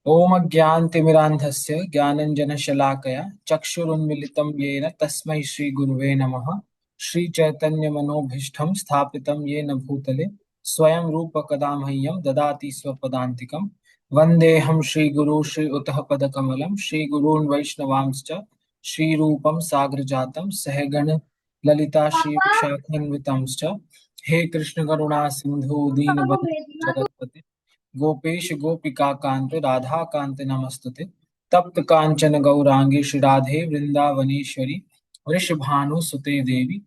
ओम अज्ञानतिमिरान्धस्य ज्ञानञ्जनशलाकया चक्षुरुन्मिलितं येन तस्मै श्रीगुरुवे नमः। श्रीचैतन्यमनोभीष्टं स्थापितं येन भूतले स्वयं रूपकदा मह्यं ददाति स्वपदान्तिकं। वन्देऽहं श्रीगुरू श्रीयुतः पदकमलं श्रीगुरून् वैष्णवांश्च श्रीरूपं साग्रजातं सहगण ललिता श्रीविशाखान्वितांश्च। हे कृष्ण करुणा सिन्धु दीनबन्धु जगत्पते गोपेश गोपिका कांत राधा कांत नमस्तुते। तप्त कांचन गौरांगी श्री राधे वृंदावनेश्वरी वृषभानुसुते देवी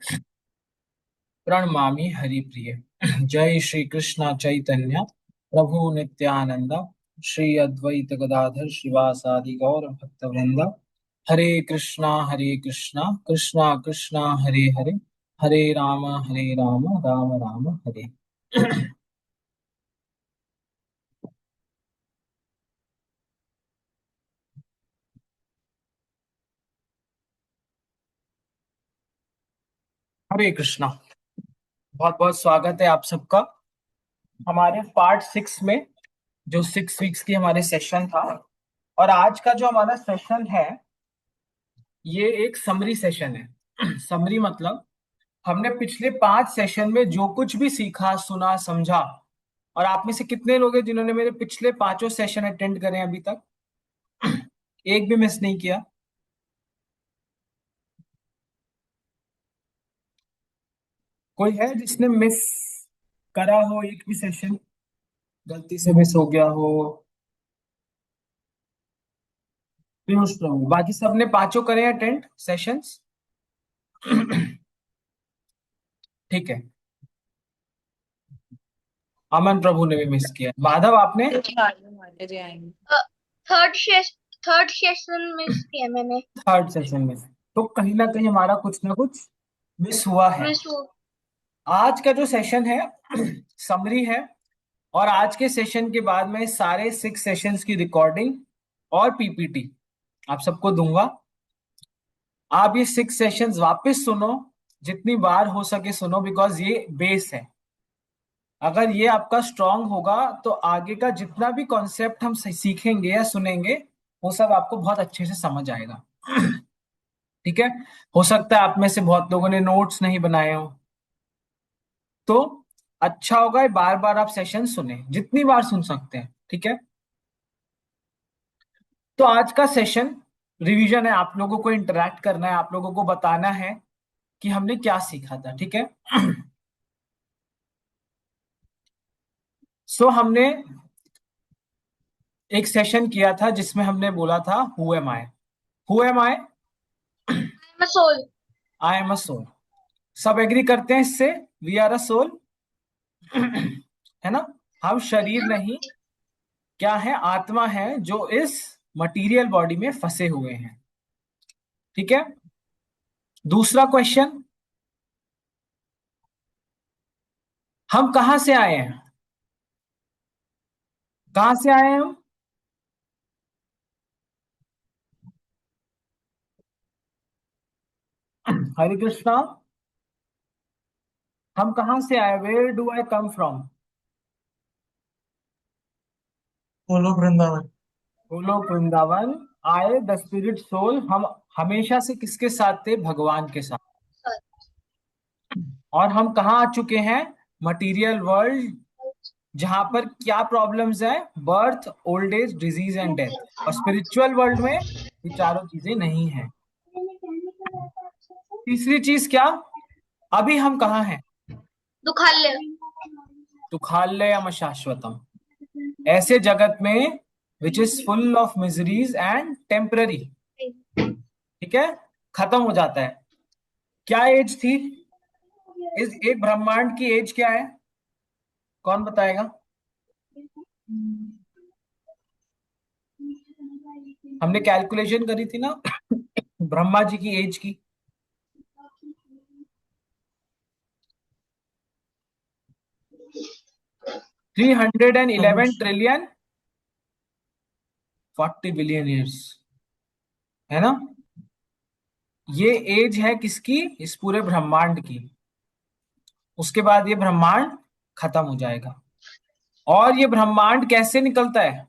प्रणमामि हरिप्रिय। जय श्री कृष्ण चैतन्य प्रभु नित्यानंद श्री अद्वैत गदाधर श्रीवासादि गौर भक्तवृंद। हरे कृष्णा कृष्णा कृष्णा हरे हरे, हरे राम राम राम हरे। हरे कृष्णा। बहुत बहुत स्वागत है आप सबका हमारे पार्ट 6 में, जो 6 वीक्स की हमारे सेशन था। और आज का जो हमारा सेशन है ये एक समरी सेशन है। समरी मतलब हमने पिछले 5 सेशन में जो कुछ भी सीखा सुना समझा। और आप में से कितने लोग हैं जिन्होंने मेरे पिछले 5 सेशन अटेंड करे हैं अभी तक? एक भी मिस नहीं किया? कोई है जिसने मिस करा हो एक भी सेशन, गलती से मिस हो गया हो? पीयूष प्रभु, बाकी सबने पांचों करे अटेंड सेशंस? ठीक है। अमन प्रभु ने भी मिस किया। माधव आपने? मार्केट आएंगे। थर्ड थर्ड सेशन मिस किया मैंने। थर्ड सेशन में। तो कहीं ना कहीं हमारा कुछ ना कुछ मिस हुआ है। मिस हो। आज का जो सेशन है समरी है। और आज के सेशन के बाद मैं सारे 6 सेशंस की रिकॉर्डिंग और पीपीटी आप सबको दूंगा। आप ये 6 सेशंस वापस सुनो, जितनी बार हो सके सुनो, बिकॉज ये बेस है। अगर ये आपका स्ट्रांग होगा तो आगे का जितना भी कॉन्सेप्ट हम सीखेंगे या सुनेंगे वो सब आपको बहुत अच्छे से समझ आएगा। ठीक है। हो सकता है आप में से बहुत लोगों ने नोट्स नहीं बनाए हो, तो अच्छा होगा बार बार आप सेशन सुने, जितनी बार सुन सकते हैं। ठीक है। तो आज का सेशन रिवीजन है, आप लोगों को इंटरेक्ट करना है, आप लोगों को बताना है कि हमने क्या सीखा था। ठीक है। हमने एक सेशन किया था जिसमें हमने बोला था who am I. Who am I? मैं soul. I am a soul. सब एग्री करते हैं इससे? We are a soul. है ना? हम शरीर नहीं, क्या है, आत्मा है जो इस मटेरियल बॉडी में फंसे हुए हैं। ठीक है। दूसरा क्वेश्चन, हम कहां से आए हैं? कहां से आए हैं हम? हरे कृष्णा। हम कहां से आए? Where do I come from? Golok Vrindavan. Golok Vrindavan. I the spirit soul. हम हमेशा से किसके साथ थे? भगवान के साथ। और हम कहाँ आ चुके हैं? मटीरियल वर्ल्ड, जहां पर क्या प्रॉब्लम्स है? Birth, old age, disease and death. और स्पिरिचुअल वर्ल्ड में ये चारों चीजें नहीं है। तीसरी चीज क्या? अभी हम कहाँ हैं? दुखालय। सुखालयम शाश्वतम, ऐसे जगत में which is full of miseries and temporary. ठीक है, खत्म हो जाता है। क्या एज थी? इस एक ब्रह्मांड की एज क्या है? कौन बताएगा? हमने कैलकुलेशन करी थी ना ब्रह्मा जी की एज की। 311 ट्रिलियन 40 बिलियन ईयर्स, है ना? ये एज है किसकी? इस पूरे ब्रह्मांड की। उसके बाद ये ब्रह्मांड खत्म हो जाएगा। और ये ब्रह्मांड कैसे निकलता है?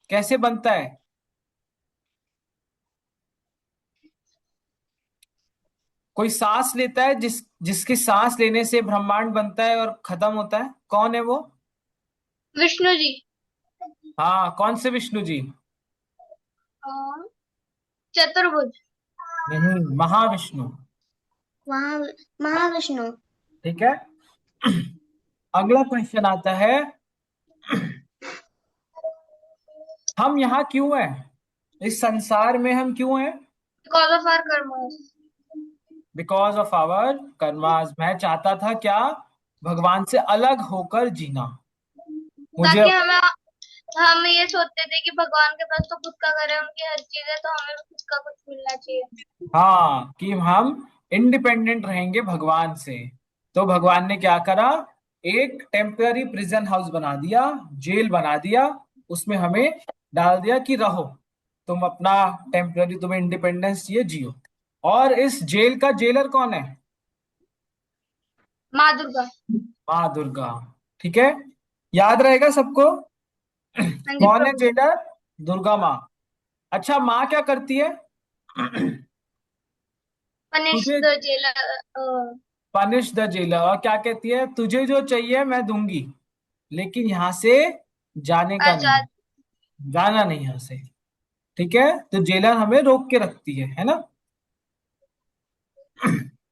कैसे बनता है? कोई सांस लेता है, जिसकी सांस लेने से ब्रह्मांड बनता है और खत्म होता है, कौन है वो? विष्णु जी। हाँ, कौन से विष्णु जी? और चतुर्भुज। नहीं, महाविष्णु। महा महाविष्णु। ठीक है। अगला क्वेश्चन आता है, हम यहाँ क्यों हैं? इस संसार में हम क्यों हैं? Because of our karmas. Because of our karmas. मैं चाहता था क्या? भगवान से अलग होकर जीना। मुझे ताकि हम ये सोचते थे कि भगवान के पास तो खुद का घर है, उनकी हर चीज है, तो हमें भी खुद का कुछ मिलना चाहिए। हाँ, कि हम इंडिपेंडेंट रहेंगे भगवान से। तो भगवान ने क्या करा? एक टेम्पररी प्रिजन हाउस बना दिया, जेल बना दिया, उसमें हमें डाल दिया कि रहो, तुम अपना टेम्पररी, तुम्हें इंडिपेंडेंस चाहिए, जियो। और इस जेल का जेलर कौन है? माँ दुर्गा। माँ दुर्गा। ठीक है, याद रहेगा सबको। हाँ जी कौन है प्रभु। जेलर? दुर्गा माँ। अच्छा, माँ क्या करती है? पनिश तुझे the jailer. Punish the jailer, और क्या कहती है? तुझे जो चाहिए मैं दूंगी, लेकिन यहां से जाने का नहीं, आजाद। जाना नहीं यहां से। ठीक है, तो जेलर हमें रोक के रखती है ना।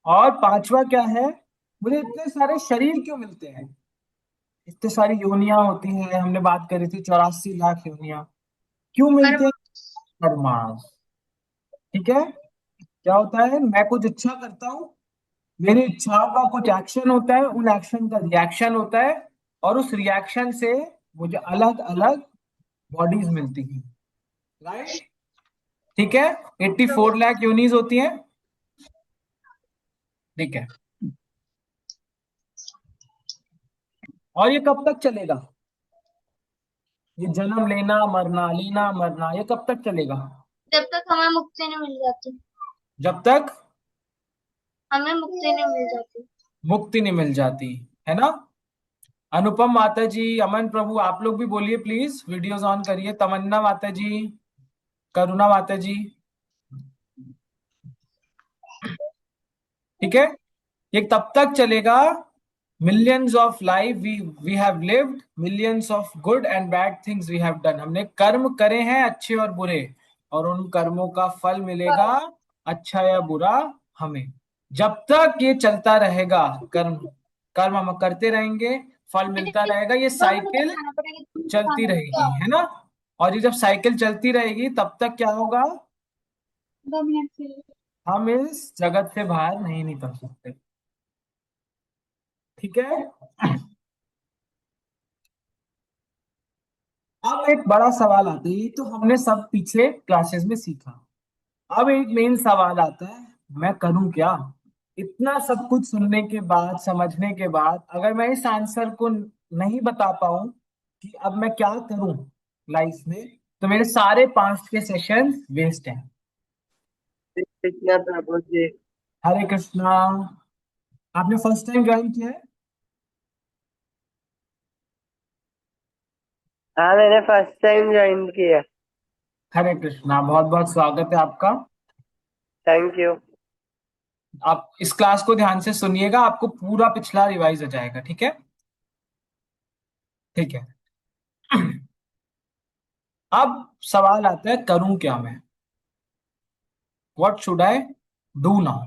और पांचवा क्या है? मुझे इतने सारे शरीर क्यों मिलते हैं? इतने सारी योनियां होती हैं, हमने बात करी थी 84 लाख योनियां। क्यों मिलते कर्म। हैं? कर्मास। ठीक है। क्या होता है? मैं कुछ इच्छा करता हूँ, मेरी इच्छाओं का कुछ एक्शन होता है, उन एक्शन का रिएक्शन होता है, और उस रिएक्शन से मुझे अलग अलग बॉडीज मिलती हैं। राइट। ठीक है। 84 लाख यूनिज होती हैं। ठीक है। और ये कब तक चलेगा? ये जन्म लेना मरना, ये कब तक चलेगा? जब तक हमें मुक्ति नहीं मिल जाती। जब तक हमें मुक्ति नहीं मिल जाती। मुक्ति नहीं मिल जाती, है ना। अनुपम माता जी, अमन प्रभु, आप लोग भी बोलिए प्लीज, वीडियोस ऑन करिए। तमन्ना माता जी, करुणा माता जी। ठीक है। ये तब तक चलेगा, millions of life we have lived, millions of good and bad things we have done. हमने कर्म करे हैं अच्छे और बुरे, और उन कर्मों का फल मिलेगा, अच्छा या बुरा, हमें। जब तक ये चलता रहेगा, कर्म कर्म हम करते रहेंगे, फल मिलता रहेगा, ये 2 मिनट साइकिल खाना पड़ेगा, 2 मिनट चलती खाना रहेगी, है ना। और ये जब साइकिल चलती रहेगी, तब तक क्या होगा? 2 मिनट के लिए। हम इस जगत से बाहर नहीं निकल सकते। ठीक है। अब एक बड़ा सवाल आता है, ये तो हमने सब पिछले क्लासेस में सीखा। अब एक मेन सवाल आता है, मैं करूं क्या? इतना सब कुछ सुनने के बाद, समझने के बाद, अगर मैं इस आंसर को नहीं बता पाऊं कि अब मैं क्या करूं लाइफ में, तो मेरे सारे 5 के सेशन वेस्ट हैं। कृष्णा प्रभु जी। हरे कृष्णा। आपने फर्स्ट टाइम ज्वाइन किया है? हाँ, मैंने फर्स्ट टाइम ज्वाइन किया। हरे कृष्णा, बहुत बहुत स्वागत है आपका। Thank you. आप इस क्लास को ध्यान से सुनिएगा, आपको पूरा पिछला रिवाइज हो जाएगा। ठीक है। ठीक है। अब सवाल आता है, करूं क्या मैं? What should I do now?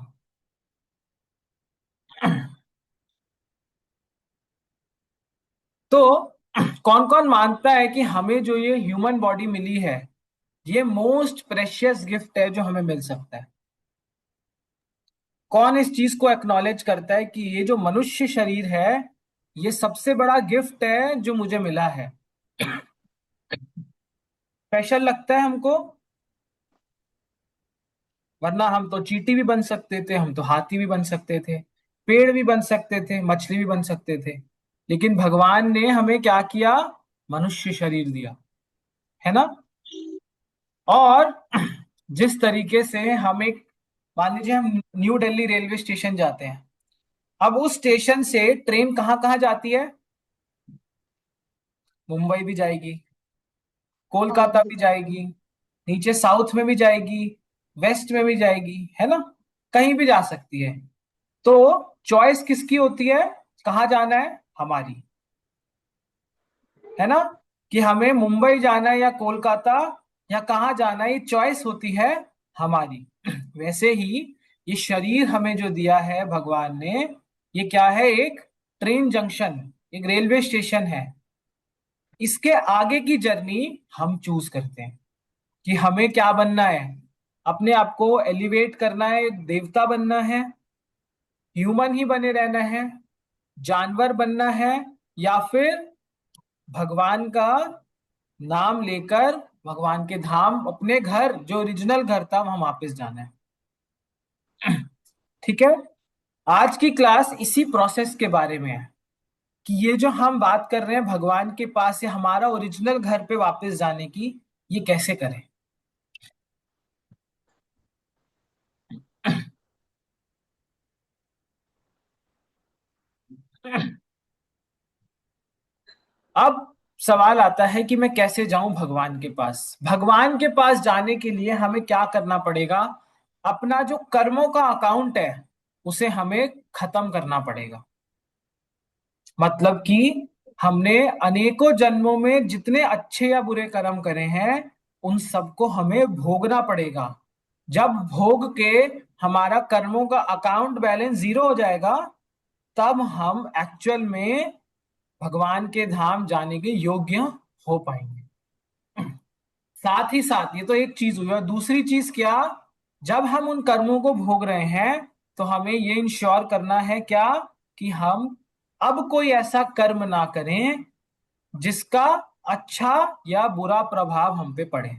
तो कौन कौन मानता है कि हमें जो ये ह्यूमन बॉडी मिली है, ये मोस्ट प्रेशियस गिफ्ट है जो हमें मिल सकता है? कौन इस चीज को एक्नॉलेज करता है कि ये जो मनुष्य शरीर है, ये सबसे बड़ा गिफ्ट है जो मुझे मिला है? स्पेशल लगता है हमको, वरना हम तो चींटी भी बन सकते थे, हम तो हाथी भी बन सकते थे, पेड़ भी बन सकते थे, मछली भी बन सकते थे। लेकिन भगवान ने हमें क्या किया? मनुष्य शरीर दिया, है ना। और जिस तरीके से हम एक, मान लीजिए हम न्यू दिल्ली रेलवे स्टेशन जाते हैं, अब उस स्टेशन से ट्रेन कहाँ कहाँ जाती है? मुंबई भी जाएगी, कोलकाता भी जाएगी, नीचे साउथ में भी जाएगी, वेस्ट में भी जाएगी, है ना, कहीं भी जा सकती है। तो चॉइस किसकी होती है, कहाँ जाना है, हमारी, है ना, कि हमें मुंबई जाना है या कोलकाता या कहाँ जाना है, ये चॉइस होती है हमारी। वैसे ही ये शरीर हमें जो दिया है भगवान ने, ये क्या है, एक ट्रेन जंक्शन, एक रेलवे स्टेशन है। इसके आगे की जर्नी हम चूज करते हैं कि हमें क्या बनना है, अपने आप को एलिवेट करना है, एक देवता बनना है, ह्यूमन ही बने रहना है, जानवर बनना है, या फिर भगवान का नाम लेकर भगवान के धाम, अपने घर जो ओरिजिनल घर था वहां वापस जाना है। ठीक है, आज की क्लास इसी प्रोसेस के बारे में है कि ये जो हम बात कर रहे हैं भगवान के पास या हमारा ओरिजिनल घर पे वापस जाने की, ये कैसे करें। अब सवाल आता है कि मैं कैसे जाऊं भगवान के पास। भगवान के पास जाने के लिए हमें क्या करना पड़ेगा, अपना जो कर्मों का अकाउंट है उसे हमें खत्म करना पड़ेगा। मतलब कि हमने अनेकों जन्मों में जितने अच्छे या बुरे कर्म करे हैं उन सबको हमें भोगना पड़ेगा। जब भोग के हमारा कर्मों का अकाउंट बैलेंस जीरो हो जाएगा, तब हम एक्चुअल में भगवान के धाम जाने के योग्य हो पाएंगे। साथ ही साथ ये तो एक चीज हुई, और दूसरी चीज क्या, जब हम उन कर्मों को भोग रहे हैं तो हमें ये इंश्योर करना है क्या, कि हम अब कोई ऐसा कर्म ना करें जिसका अच्छा या बुरा प्रभाव हम पे पड़े।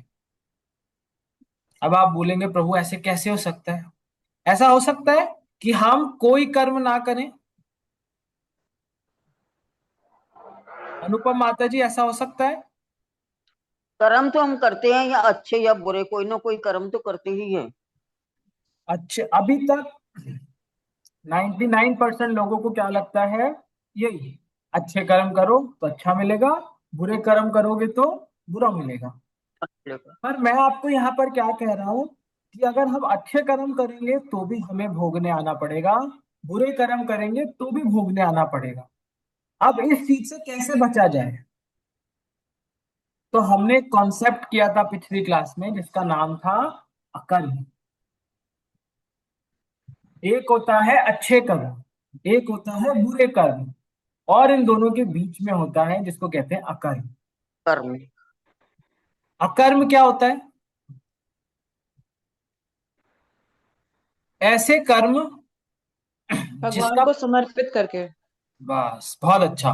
अब आप बोलेंगे प्रभु ऐसे कैसे हो सकता है। ऐसा हो सकता है कि हम कोई कर्म ना करें। अनुपम माता जी, ऐसा हो सकता है। कर्म तो हम करते हैं, या अच्छे या बुरे, कोई ना कोई कर्म तो करते ही हैं। अच्छे, अभी तक 99% लोगों को क्या लगता है, यही, अच्छे कर्म करो तो अच्छा मिलेगा, बुरे कर्म करोगे तो बुरा मिलेगा। पर मैं आपको यहाँ पर क्या कह रहा हूँ कि अगर हम अच्छे कर्म करेंगे तो भी हमें भोगने आना पड़ेगा, बुरे कर्म करेंगे तो भी भोगने आना पड़ेगा। अब इस चीज से कैसे बचा जाए, तो हमने कॉन्सेप्ट किया था पिछली क्लास में जिसका नाम था अकर्म। एक होता है अच्छे कर्म, एक होता है बुरे कर्म, और इन दोनों के बीच में होता है जिसको कहते हैं अकर्म। कर्म। अकर्म क्या होता है, ऐसे कर्म भगवान जिसका, को समर्पित करके। बस बहुत अच्छा,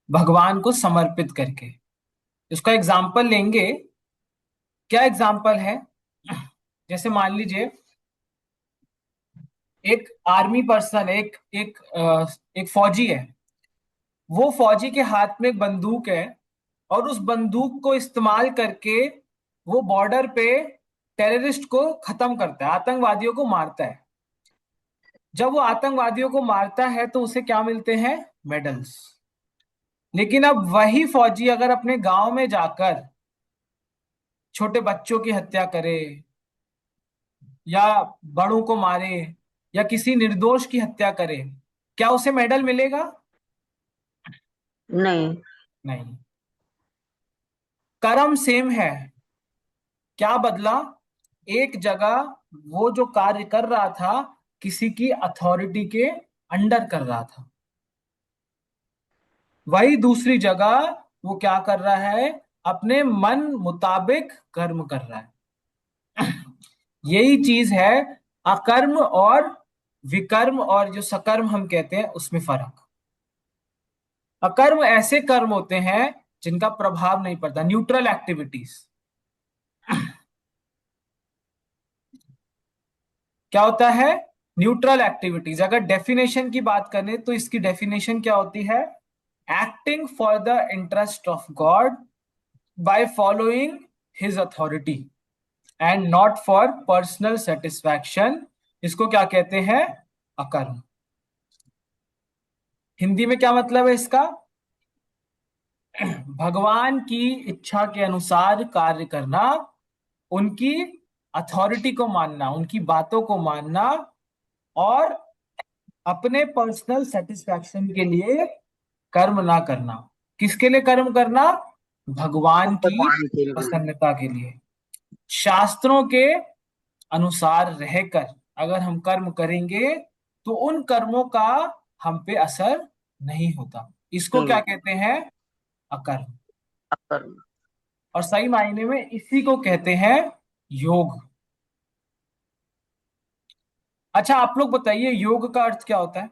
भगवान को समर्पित करके। इसका एग्जाम्पल लेंगे, क्या एग्जाम्पल है, जैसे मान लीजिए एक आर्मी पर्सन, एक फौजी है। वो फौजी के हाथ में एक बंदूक है, और उस बंदूक को इस्तेमाल करके वो बॉर्डर पे टेररिस्ट को खत्म करता है, आतंकवादियों को मारता है। जब वो आतंकवादियों को मारता है तो उसे क्या मिलते हैं, मेडल्स। लेकिन अब वही फौजी अगर अपने गांव में जाकर छोटे बच्चों की हत्या करे, या बड़ों को मारे, या किसी निर्दोष की हत्या करे, क्या उसे मेडल मिलेगा, नहीं। नहीं। कर्म सेम है, क्या बदला, एक जगह वो जो कार्य कर रहा था किसी की अथॉरिटी के अंडर कर रहा था, वही दूसरी जगह वो क्या कर रहा है, अपने मन मुताबिक कर्म कर रहा है। यही चीज है अकर्म और विकर्म, और जो सकर्म हम कहते हैं उसमें फर्क। अकर्म ऐसे कर्म होते हैं जिनका प्रभाव नहीं पड़ता, न्यूट्रल एक्टिविटीज। क्या होता है, न्यूट्रल एक्टिविटीज। अगर डेफिनेशन की बात करें तो इसकी डेफिनेशन क्या होती है, acting for the interest of God by following his authority and not for personal satisfaction, इसको क्या कहते हैं, अकर्म। हिंदी में क्या मतलब है इसका, भगवान की इच्छा के अनुसार कार्य करना, उनकी अथॉरिटी को मानना, उनकी बातों को मानना, और अपने पर्सनल सेटिस्फैक्शन के लिए कर्म ना करना। किसके लिए कर्म करना? भगवान की भगवान के लिए। प्रसन्नता के लिए। शास्त्रों के अनुसार रहकर अगर हम कर्म करेंगे तो उन कर्मों का हम पे असर नहीं होता। इसको क्या नहीं, कहते हैं? अकर्म। अकर्म। और सही मायने में इसी को कहते हैं योग। अच्छा, आप लोग बताइए योग का अर्थ क्या होता है?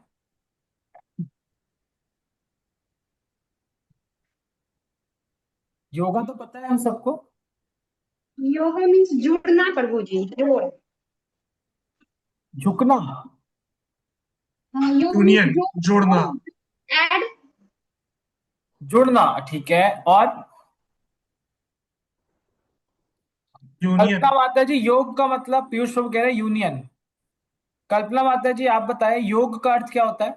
योगा तो पता है हम सबको। योगा मीन्स जुड़ना प्रभु जी, जोड़। झुकना। हाँ, योग मीन्स यूनियन, जोड़ना। ऐड। जुड़ना, ठीक है। और यूनियन। कल्पना माता जी, योग का मतलब पीयूष प्रभु कह रहे हैं यूनियन। कल्पना माता जी, आप बताएं योग का अर्थ क्या होता है?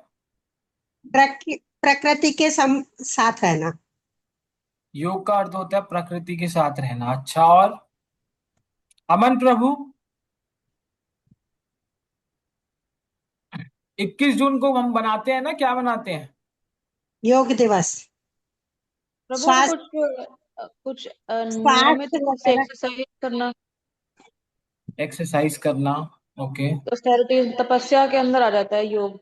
प्रकृति के साथ रहना। योग का अर्थ होता है प्रकृति के साथ रहना। अच्छा, और अमन प्रभु? 21 जून को हम बनाते हैं ना, क्या बनाते हैं? योग दिवस। प्रभु और स्वास्थ्य, कुछ नियमित स्वास्थ्य रूप से वगैरह। एक्सरसाइज करना, एक्सरसाइज करना। ओके। ऑस्टेरिटी तपस्या के अंदर आ जाता है योग।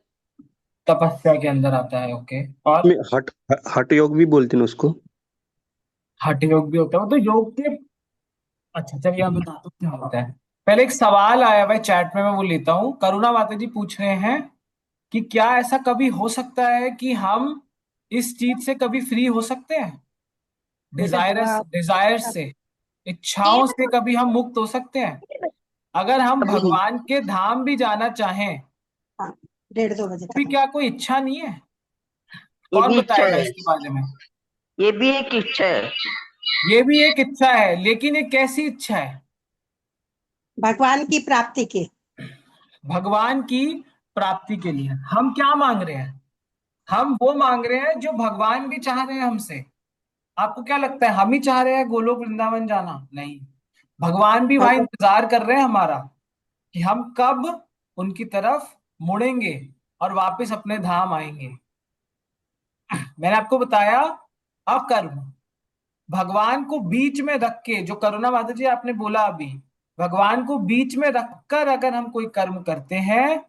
तपस्या के अंदर आता है। ओके। और में हठ हठ योग भी बोलते हैं उसको। हठ योग भी होता है, वो तो योग के। अच्छा चलिए, आप बता दो क्या होता है। पहले एक सवाल आया हुआ है चैट में, मैं वो लेता हूँ। करुणा माता जी पूछ रहे हैं कि क्या ऐसा कभी हो सकता है कि हम इस चीज से कभी फ्री हो सकते हैं? बेटा डिजायरस जवाब। डिजायर से, इच्छाओं से कभी हम मुक्त हो सकते हैं? अगर हम कभी नहीं। भगवान के धाम भी जाना चाहें हाँ, 1:30 बजे तो भी तक। क्या कोई इच्छा नहीं है? ये कौन भी इच्छा बताएगा है। इसके बारे में? ये भी एक इच्छा है। ये भी एक इच्छा है, लेकिन ये कैसी इच्छा है? भगवान की प्राप्ति की। भगवान की प्राप्ति के लिए हम क्या मांग रहे हैं? हम वो मांग रहे हैं जो भगवान भी चाह रहे हैं हमसे। आपको क्या लगता है हम ही चाह रहे हैं गोलोक वृंदावन जाना? नहीं, भगवान भी वहां भगवान इंतजार कर रहे हैं हमारा कि हम कब उनकी तरफ मुड़ेंगे और वापस अपने धाम आएंगे। मैंने आपको बताया अकर्म। भगवान को बीच में रख के, जो करुणा माता जी आपने बोला अभी, भगवान को बीच में रखकर अगर हम कोई कर्म करते हैं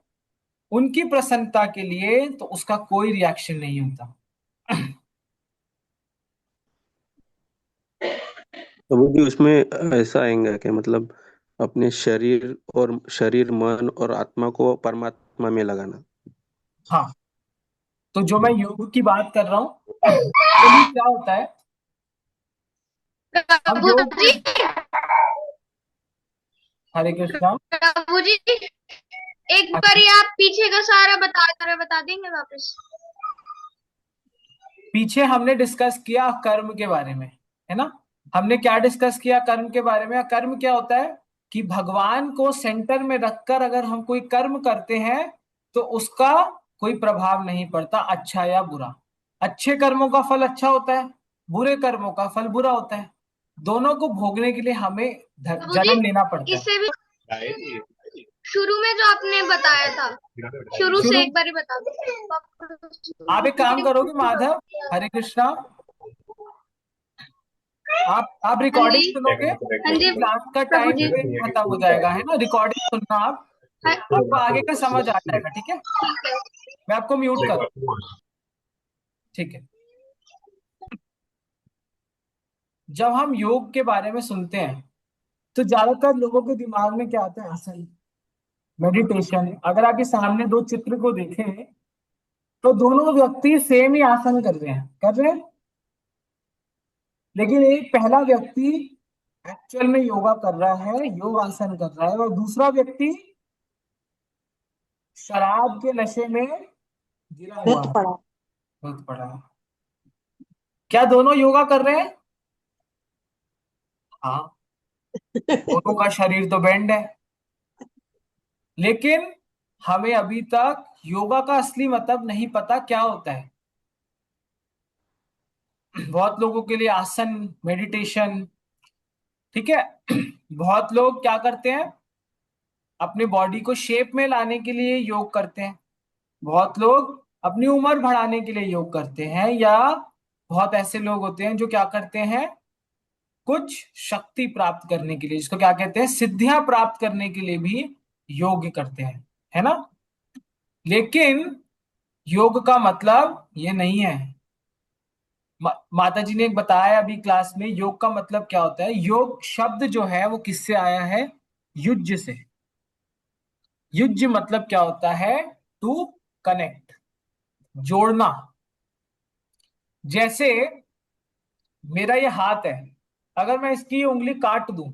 उनकी प्रसन्नता के लिए, तो उसका कोई रिएक्शन नहीं होता। तो वो भी उसमें ऐसा आएगा कि मतलब अपने शरीर मन और आत्मा को परमात्मा में लगाना। हाँ, तो जो मैं योग की बात कर रहा हूं एक्चुअली क्या होता है, हम प्रभु योग जी, के। हरे कृष्णा। प्रभु जी, एक बार अच्छा, ये आप पीछे का सारा बता देंगे वापस? पीछे हमने डिस्कस किया कर्म के बारे में, है ना? हमने क्या डिस्कस किया कर्म के बारे में? कर्म क्या होता है कि भगवान को सेंटर में रखकर अगर हम कोई कर्म करते हैं तो उसका कोई प्रभाव नहीं पड़ता, अच्छा या बुरा। अच्छे कर्मों का फल अच्छा होता है, बुरे कर्मों का फल बुरा होता है। दोनों को भोगने के लिए हमें प्रभु जी, जन्म लेना पड़ता है। इससे भी शुरू में जो आपने बताया था, शुरू से शुरू, एक बार ही बता दो। आप एक काम करोगे माधव, हरे कृष्णा, आप हाँ रिकॉर्डिंग जी, सुनोगे हाँ जी क्योंकि क्लास का प्रभु टाइम जी। भी खत्म हो जाएगा, है ना? रिकॉर्डिंग सुनना आप, हाँ, आपको आगे का समझ आ जाएगा। ठीक है, ठीक है। मैं आपको म्यूट कर, ठीक है। जब हम योग के बारे में सुनते हैं तो ज्यादातर लोगों के दिमाग में क्या आता है? आसन, मेडिटेशन। अगर आप ये सामने दो चित्र को देखें तो दोनों व्यक्ति सेम ही आसन कर रहे हैं, कर रहे हैं, लेकिन एक पहला व्यक्ति एक्चुअल में योगा कर रहा है, योग आसन कर रहा है, और दूसरा व्यक्ति शराब के नशे में गिरा हुआ मृत है, पड़ा। बहुत पड़ा है। क्या दोनों योगा कर रहे हैं? हाँ, दोनों का शरीर तो बेंड है, लेकिन हमें अभी तक योगा का असली मतलब नहीं पता क्या होता है। बहुत लोगों के लिए आसन, मेडिटेशन, ठीक है। बहुत लोग क्या करते हैं, अपनी बॉडी को शेप में लाने के लिए योग करते हैं। बहुत लोग अपनी उम्र बढ़ाने के लिए योग करते हैं, या बहुत ऐसे लोग होते हैं जो क्या करते हैं, कुछ शक्ति प्राप्त करने के लिए, जिसको क्या कहते हैं, सिद्धियां प्राप्त करने के लिए भी योग करते हैं, है ना। लेकिन योग का मतलब ये नहीं है। माता जी ने एक बताया अभी क्लास में, योग का मतलब क्या होता है। योग शब्द जो है वो किससे आया है, युज्य से। युज्य मतलब क्या होता है, टू कनेक्ट, जोड़ना। जैसे मेरा ये हाथ है, अगर मैं इसकी उंगली काट दूं,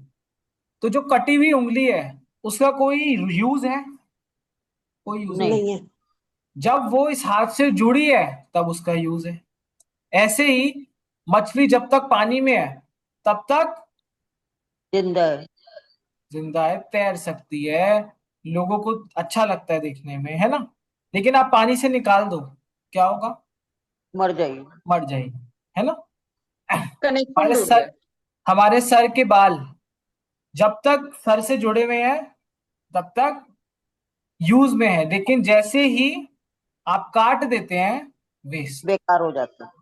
तो जो कटी हुई उंगली है उसका कोई यूज है, कोई यूज नहीं। नहीं। नहीं है। जब वो इस हाथ से जुड़ी है तब उसका यूज है। ऐसे ही मछली जब तक पानी में है तब तक जिंदा है। जिंदा है, तैर सकती है, लोगों को अच्छा लगता है देखने में, है ना। लेकिन आप पानी से निकाल दो, क्या होगा, मर जाएगी। मर जाएगी, है ना। कनेक्शन हमारे टूट सर जाए। हमारे सर के बाल जब तक सर से जुड़े हुए हैं तब तक यूज में है, लेकिन जैसे ही आप काट देते हैं, वेस्ट। बेकार हो जाता है।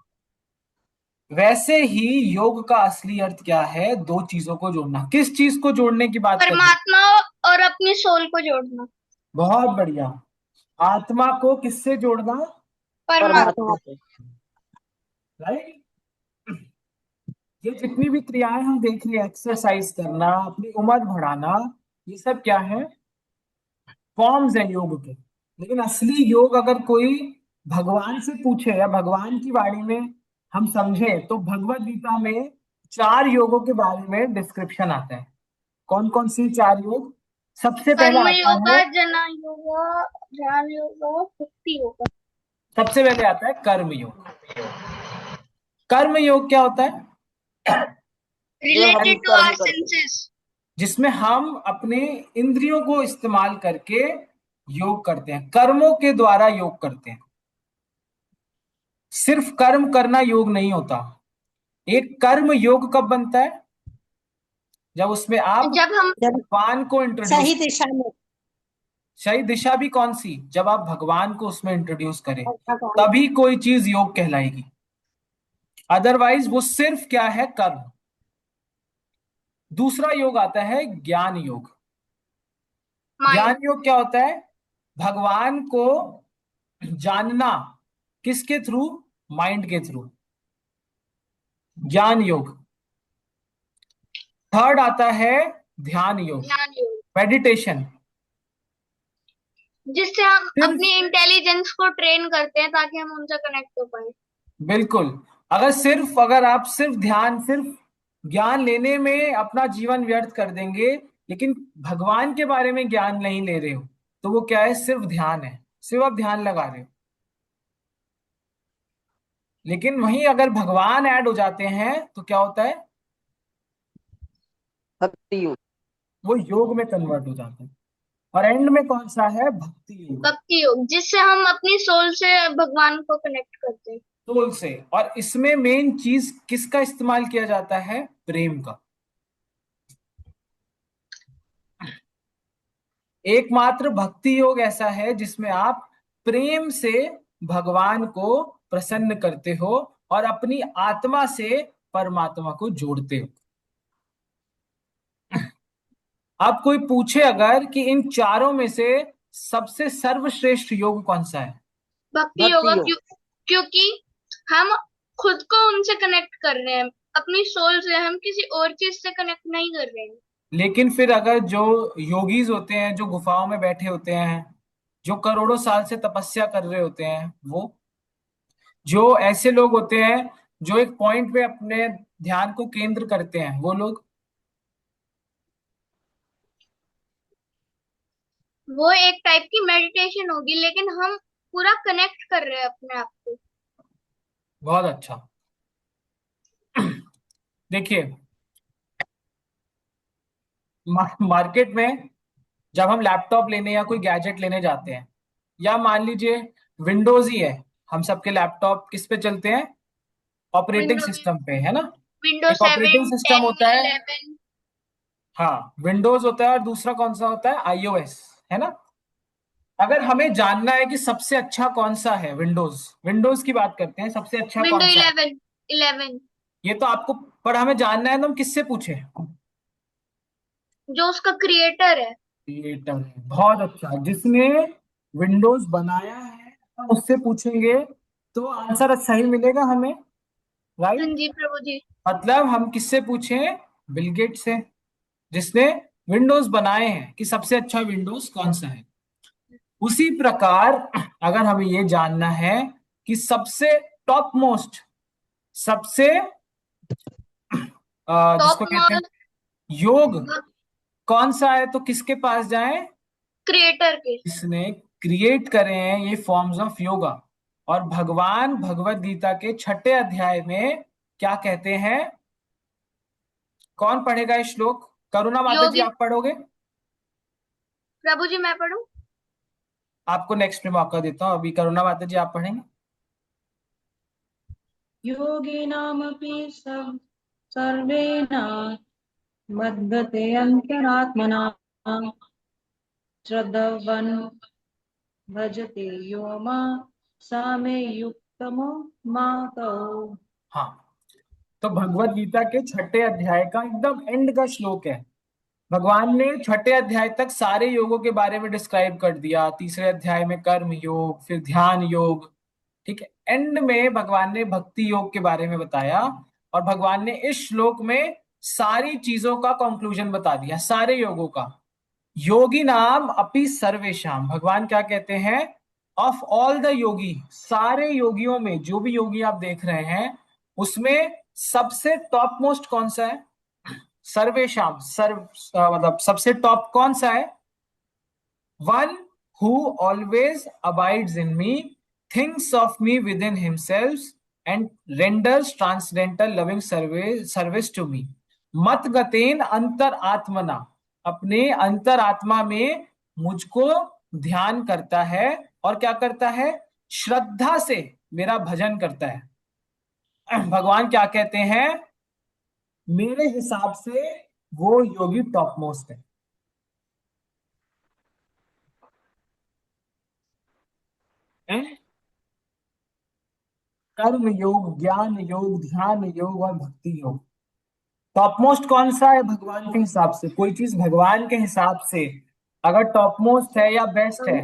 वैसे ही योग का असली अर्थ क्या है, दो चीजों को जोड़ना। किस चीज को जोड़ने की बात कर रहे हैं, परमात्मा और अपनी सोल को जोड़ना। बहुत बढ़िया। आत्मा को किससे जोड़ना, परमात्मा। परमात्मा से। राइट। ये जितनी भी क्रियाएं हम देख रहे हैं, एक्सरसाइज करना, अपनी उम्र बढ़ाना, ये सब क्या है, फॉर्म्स है योग के। लेकिन असली योग अगर कोई भगवान से पूछे या भगवान की वाणी में हम समझे, तो भगवत गीता में 4 योगों के बारे में डिस्क्रिप्शन आता है। कौन कौन सी 4 योग, सबसे पहले कर्म आता योगा, है, जना योगा, ध्यान योगा, भक्ति योगा। सबसे पहले आता है कर्म योग। कर्म योग क्या होता है, जो हम रिलेटेड टू कर्म आवर करते हैं। सेंसेस। जिसमें हम अपने इंद्रियों को इस्तेमाल करके योग करते हैं, कर्मों के द्वारा योग करते हैं। सिर्फ कर्म करना योग नहीं होता। एक कर्म योग कब बनता है, जब उसमें आप जब हम जब भगवान को इंट्रोड्यूस। सही दिशा में सही दिशा भी कौन सी, जब आप भगवान को उसमें इंट्रोड्यूस करें, भगवान तभी कोई चीज योग कहलाएगी। अदरवाइज वो सिर्फ क्या है, कर्म। दूसरा योग आता है ज्ञान योग। माइंड। ज्ञान योग क्या होता है, भगवान को जानना, किसके थ्रू, माइंड के थ्रू, ज्ञान योग। थर्ड आता है ध्यान योग, ध्यान योग, मेडिटेशन। जिससे हम सिर्फ, अपनी इंटेलिजेंस को ट्रेन करते हैं ताकि हम उनसे कनेक्ट हो पाए। बिल्कुल, अगर आप सिर्फ ध्यान, सिर्फ ज्ञान लेने में अपना जीवन व्यर्थ कर देंगे, लेकिन भगवान के बारे में ज्ञान नहीं ले रहे हो, तो वो क्या है, सिर्फ ध्यान है, सिर्फ आप ध्यान लगा रहे हो। लेकिन वहीं अगर भगवान ऐड हो जाते हैं तो क्या होता है, भक्ति योग। वो योग में कन्वर्ट हो जाते हैं। और एंड में कौन सा है, भक्ति योग, भक्ति योग, जिससे हम अपनी सोल से भगवान को कनेक्ट करते हैं। सोल से। और इसमें मेन चीज किसका इस्तेमाल किया जाता है, प्रेम का। एकमात्र भक्ति योग ऐसा है जिसमें आप प्रेम से भगवान को प्रसन्न करते हो और अपनी आत्मा से परमात्मा को जोड़ते हो। अब कोई पूछे अगर कि इन चारों में से सबसे सर्वश्रेष्ठ योग कौन सा है, भक्ति योगा, भक्ति योग। क्योंकि हम खुद को उनसे कनेक्ट कर रहे हैं, अपनी सोल से। हम किसी और चीज से कनेक्ट नहीं कर रहे हैं। लेकिन फिर अगर जो योगीज होते हैं, जो गुफाओं में बैठे होते हैं, जो करोड़ों साल से तपस्या कर रहे होते हैं, वो जो ऐसे लोग होते हैं जो एक पॉइंट पे अपने ध्यान को केंद्र करते हैं, वो लोग, वो एक टाइप की मेडिटेशन होगी, लेकिन हम पूरा कनेक्ट कर रहे हैं अपने आप को। बहुत अच्छा। देखिए, मार्केट में जब हम लैपटॉप लेने या कोई गैजेट लेने जाते हैं, या मान लीजिए विंडोज ही है, हम सबके लैपटॉप किस पे चलते हैं, ऑपरेटिंग विंडो सिस्टम पे, है ना। विंडो एक ऑपरेटिंग 7, सिस्टम 10, होता है, 11। हाँ, विंडोज होता है, और दूसरा कौन सा होता है, आईओएस, है ना। अगर हमें जानना है कि सबसे अच्छा कौन सा है, विंडोज विंडोज की बात करते हैं, सबसे अच्छा विंडो कौन सा है, 11, 11 ये तो आपको, पर हमें जानना है तो हम किससे पूछे, जो उसका क्रिएटर है। क्रिएटर है, बहुत अच्छा, जिसने विंडोज बनाया है, हम उससे पूछेंगे तो आंसर सही मिलेगा हमें, हाँ राइट। जी प्रभु जी। मतलब हम किससे पूछें, बिल गेट्स से, जिसने विंडोज बनाए हैं, कि सबसे अच्छा विंडोज कौन सा है। उसी प्रकार अगर हमें ये जानना है कि सबसे टॉप मोस्ट, सबसे टॉप जिसको कहते हैं मोस्ट योग, कौन सा है, तो किसके पास जाएं, क्रिएटर के। इसने क्रिएट करे हैं ये फॉर्म्स ऑफ योगा। और भगवान भगवत गीता के 6ठे अध्याय में क्या कहते हैं, कौन पढ़ेगा ये श्लोक, करुणा माता जी योगी। आप पढ़ोगे, प्रभु जी मैं पढ़ूं? आपको नेक्स्ट में मौका देता हूं, अभी करुणा माता जी आप पढ़ेंगे। योगिनामपि सर्वेण मद्गते अंतरात्मना श्रद्धवन् भजते यो मां सामे युक्तमो मातौ। हाँ, तो भगवत गीता के 6ठे अध्याय का एकदम एंड का श्लोक है। भगवान ने 6ठे अध्याय तक सारे योगों के बारे में डिस्क्राइब कर दिया, तीसरे अध्याय में कर्म योग, फिर ध्यान योग, ठीक है। एंड में भगवान ने भक्ति योग के बारे में बताया, और भगवान ने इस श्लोक में सारी चीजों का कंक्लूजन बता दिया, सारे योगों का। योगी नाम अपि सर्वेशाम, भगवान क्या कहते हैं, ऑफ ऑल द योगी, सारे योगियों में, जो भी योगी आप देख रहे हैं, उसमें सबसे टॉप मोस्ट कौन सा है, सर्वेशाम, मतलब सबसे टॉप कौन सा है, one who always abides in me, thinks of me within himself, and renders transcendental loving service to me, मत गतेन अंतर आत्मना, अपने अंतर आत्मा में मुझको ध्यान करता है, और क्या करता है, श्रद्धा से मेरा भजन करता है। भगवान क्या कहते हैं, मेरे हिसाब से वो योगी टॉप मोस्ट है। कर्म योग, ज्ञान योग, ध्यान योग और भक्ति योग, टॉप मोस्ट कौन सा है भगवान के हिसाब से, कोई चीज भगवान के हिसाब से अगर टॉप मोस्ट है या बेस्ट है,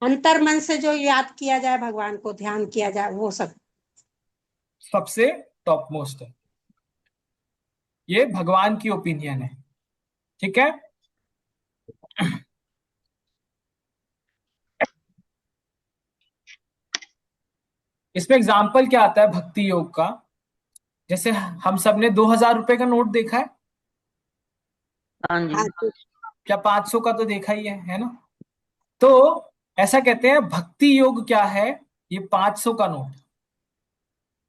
अंतर मन से जो याद किया जाए, भगवान को ध्यान किया जाए, वो सब। सबसे टॉप मोस्ट है, ये भगवान की ओपिनियन है, ठीक है। इसमें एग्जाम्पल क्या आता है भक्ति योग का, जैसे हम सब ने 2,000 रुपए का नोट देखा है, हाँ जी। हाँ जी। क्या 500 का तो देखा ही है ना। तो ऐसा कहते हैं भक्ति योग क्या है, ये 500 का नोट,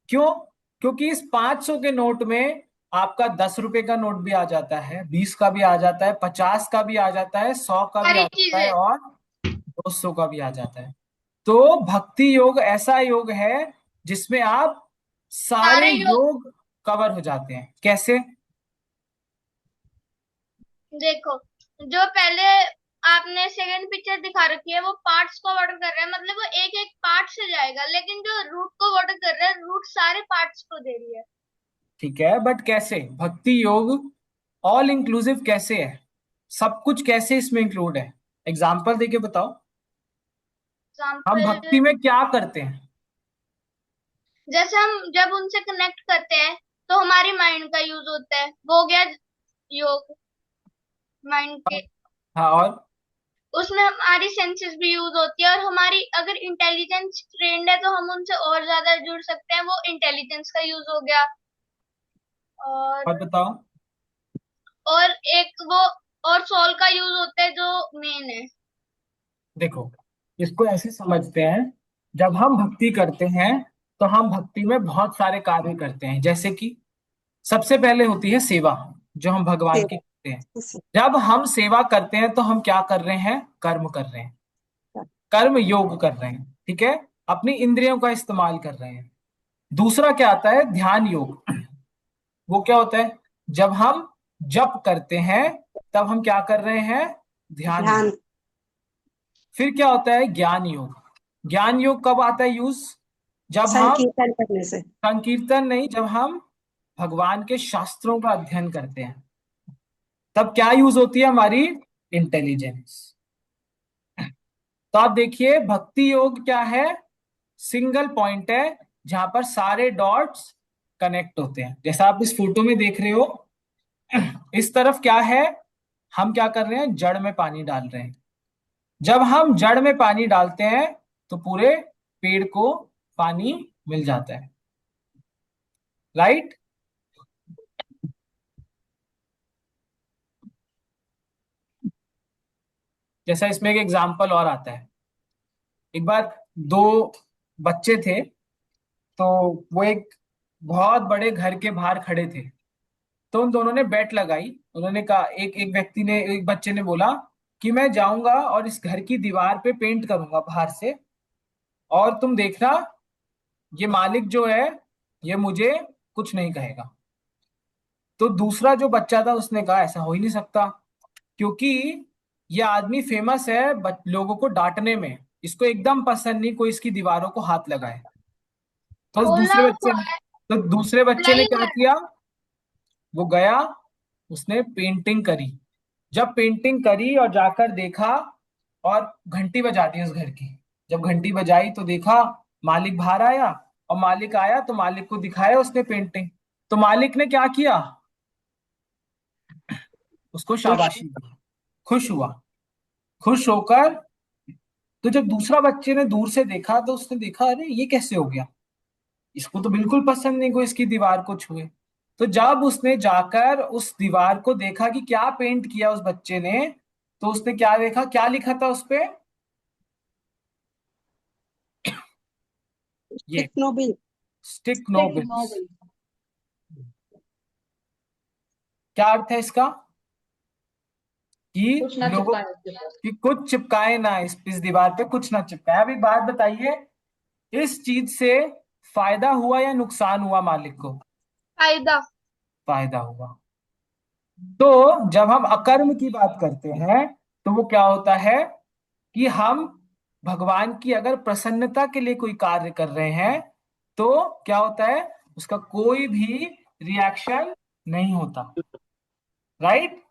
क्यों, क्योंकि इस 500 के नोट में आपका 10 रुपए का नोट भी आ जाता है, 20 का भी आ जाता है, 50 का भी आ जाता है, 100 का भी सारी आ जाता है, चीजें। और 200 का भी आ जाता है। तो भक्ति योग ऐसा योग है जिसमें आप सारे सारे योग। योग कवर हो जाते हैं, कैसे, देखो, जो पहले आपने सेकंड पिक्चर दिखा रखी है वो पार्ट्स को ऑर्डर कर रहा है, मतलब वो एक एक पार्ट से जाएगा, लेकिन जो रूट को ऑर्डर कर रहा है, रूट सारे पार्ट्स को दे रही है। ठीक है, बट कैसे, भक्ति योग ऑल इंक्लूसिव कैसे है, सब कुछ कैसे इसमें इंक्लूड है, एग्जाम्पल देके बताओ। हम एग्जाम्पल, भक्ति में क्या करते हैं, जैसे हम जब उनसे कनेक्ट करते हैं तो हमारी माइंड का यूज होता है, वो हो गया योग, माइंड के। हाँ, और उसमें हमारी सेंसेस भी यूज होती है, और हमारी अगर इंटेलिजेंस ट्रेंड है तो हम उनसे और ज्यादा जुड़ सकते हैं, वो इंटेलिजेंस का यूज हो गया। और बताओ। और एक वो और सोल का यूज होता है जो मेन है। देखो, इसको ऐसे समझते हैं, जब हम भक्ति करते हैं तो हम भक्ति में बहुत सारे कार्य करते हैं, जैसे कि सबसे पहले होती है सेवा, जो हम भगवान की करते हैं। जब हम सेवा करते हैं तो हम क्या कर रहे हैं, कर्म कर रहे हैं, कर्म योग कर रहे हैं, ठीक है, अपनी इंद्रियों का इस्तेमाल कर रहे हैं। दूसरा क्या आता है, ध्यान योग। वो क्या होता है, जब हम जप करते हैं तब हम क्या कर रहे हैं, ध्यान में। ध्यान। फिर क्या होता है, ज्ञान योग। ज्ञान योग कब आता है यूज, जब हम संकीर्तन करने से। संकीर्तन नहीं, जब हम भगवान के शास्त्रों का अध्ययन करते हैं तब क्या यूज होती है, हमारी इंटेलिजेंस। तो आप देखिए भक्ति योग क्या है, सिंगल पॉइंट है जहां पर सारे डॉट्स कनेक्ट होते हैं। जैसा आप इस फोटो में देख रहे हो, इस तरफ क्या है, हम क्या कर रहे हैं, जड़ में पानी डाल रहे हैं। जब हम जड़ में पानी डालते हैं तो पूरे पेड़ को पानी मिल जाता है, राइट। जैसा इसमें एक एग्जांपल और आता है, एक बार दो बच्चे थे, तो वो एक बहुत बड़े घर के बाहर खड़े थे। तो उन दोनों ने बेट लगाई। उन्होंने कहा, एक एक व्यक्ति ने, एक बच्चे ने बोला कि मैं जाऊंगा और इस घर की दीवार पे पेंट करूंगा बाहर से, और तुम देखना ये मालिक जो है ये मुझे कुछ नहीं कहेगा। तो दूसरा जो बच्चा था उसने कहा ऐसा हो ही नहीं सकता, क्योंकि ये आदमी फेमस है लोगों को डांटने में, इसको एकदम पसंद नहीं कोई इसकी दीवारों को हाथ लगाए। तो उस बोलना दूसरे उनको बच्चे ने तो दूसरे बच्चे ने फ्लाइंग क्या है। किया, वो गया, उसने पेंटिंग करी। जब पेंटिंग करी और जाकर देखा, और घंटी बजा दी उस घर की। जब घंटी बजाई तो देखा मालिक बाहर आया, और मालिक आया तो मालिक को दिखाया उसने पेंटिंग। तो मालिक ने क्या किया, उसको खुश। शाबाशी दी, खुश हुआ। खुश होकर, तो जब दूसरा बच्चे ने दूर से देखा तो उसने देखा अरे ये कैसे हो गया, इसको तो बिल्कुल पसंद नहीं कोई इसकी दीवार को छुए। तो जब उसने जाकर उस दीवार को देखा कि क्या पेंट किया उस बच्चे ने, तो उसने क्या देखा, क्या लिखा था उस पे, ये टिक्नोबिल। Stick no bills. क्या अर्थ है इसका, कि कुछ ना लोगों, चिपकाए उसके पास। कि कुछ चिपकाए ना, इस दीवार पे कुछ ना चिपकाए। अभी बात बताइए, इस चीज से फायदा हुआ या नुकसान हुआ मालिक को, फायदा। फायदा हुआ। तो जब हम अकर्म की बात करते हैं तो वो क्या होता है, कि हम भगवान की अगर प्रसन्नता के लिए कोई कार्य कर रहे हैं तो क्या होता है, उसका कोई भी रिएक्शन नहीं होता, राइट।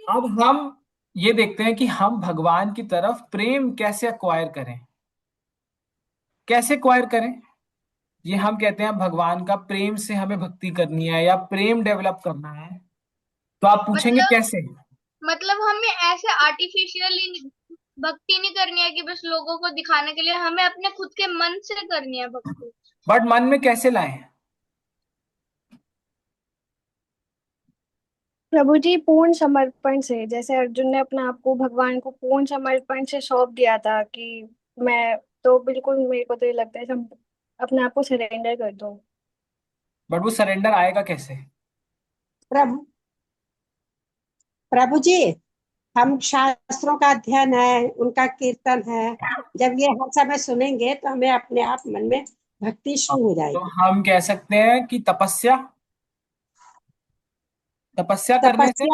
अब हम ये देखते हैं कि हम भगवान की तरफ प्रेम कैसे अक्वायर करें, कैसे एक्वायर करें। ये हम कहते हैं भगवान का प्रेम से हमें भक्ति करनी है या प्रेम डेवलप करना है, तो आप पूछेंगे मतलब कैसे। मतलब हमें ऐसे आर्टिफिशियली भक्ति नहीं करनी है कि बस लोगों को दिखाने के लिए, हमें अपने खुद के मन से करनी है भक्ति। बट मन में कैसे लाएं, प्रभु जी पूर्ण समर्पण से, जैसे अर्जुन ने अपने आप को भगवान को पूर्ण समर्पण से सौंप दिया था कि मैं तो बिल्कुल, मेरे को तो ये लगता है कि हम अपने आप को सरेंडर कर दो। बट वो सरेंडर आएगा कैसे। प्रभु प्रभु जी, हम शास्त्रों का अध्ययन है, उनका कीर्तन है, जब ये हर समय सुनेंगे तो हमें अपने आप मन में भक्ति शुरू हो तो जाएगी। हम कह सकते हैं कि तपस्या, तपस्या करने से।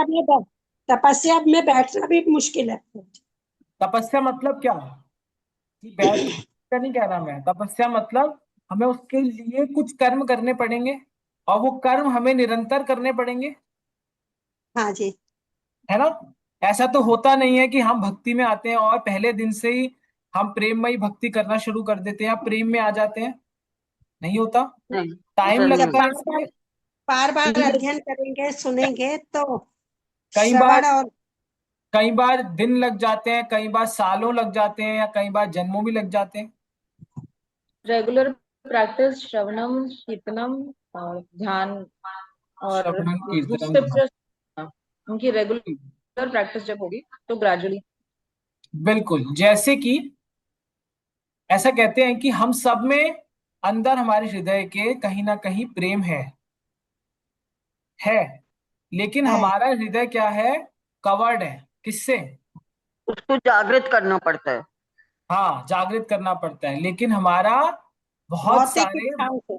तपस्या में बैठना भी मुश्किल है। तपस्या मतलब क्या, कि बैठ का नहीं कह रहा मैं, तपस्या मतलब हमें उसके लिए कुछ कर्म करने पड़ेंगे, और वो कर्म हमें निरंतर करने पड़ेंगे, हाँ जी। है ना। ऐसा तो होता नहीं है कि हम भक्ति में आते हैं और पहले दिन से ही हम प्रेममयी भक्ति करना शुरू कर देते हैं या प्रेम में आ जाते हैं, नहीं होता, नहीं, टाइम ऐसा नहीं जब लगता होता। है बार बार इसमें। बार बार अध्ययन करेंगे, सुनेंगे तो कई बार श्रवण और कई बार दिन लग जाते हैं, कई बार सालों लग जाते हैं, या कई बार जन्मों भी लग जाते हैं। रेगुलर प्रैक्टिस, श्रवणम, कीर्तनम और ध्यान, और श्रवणम कीर्तनम ध्यान। स्क्रिप्चर्स, उनकी रेगुलर प्रैक्टिस जब होगी तो ग्रेजुअली। बिल्कुल, जैसे कि ऐसा कहते हैं कि हम सब में अंदर हमारे हृदय के कहीं ना कहीं प्रेम है, लेकिन है। हमारा हृदय क्या है, कवर्ड है, किससे, उसको जागृत करना पड़ता है। हाँ, जागृत करना पड़ता है, लेकिन हमारा बहुत भौतिक सारे इच्छाओं से।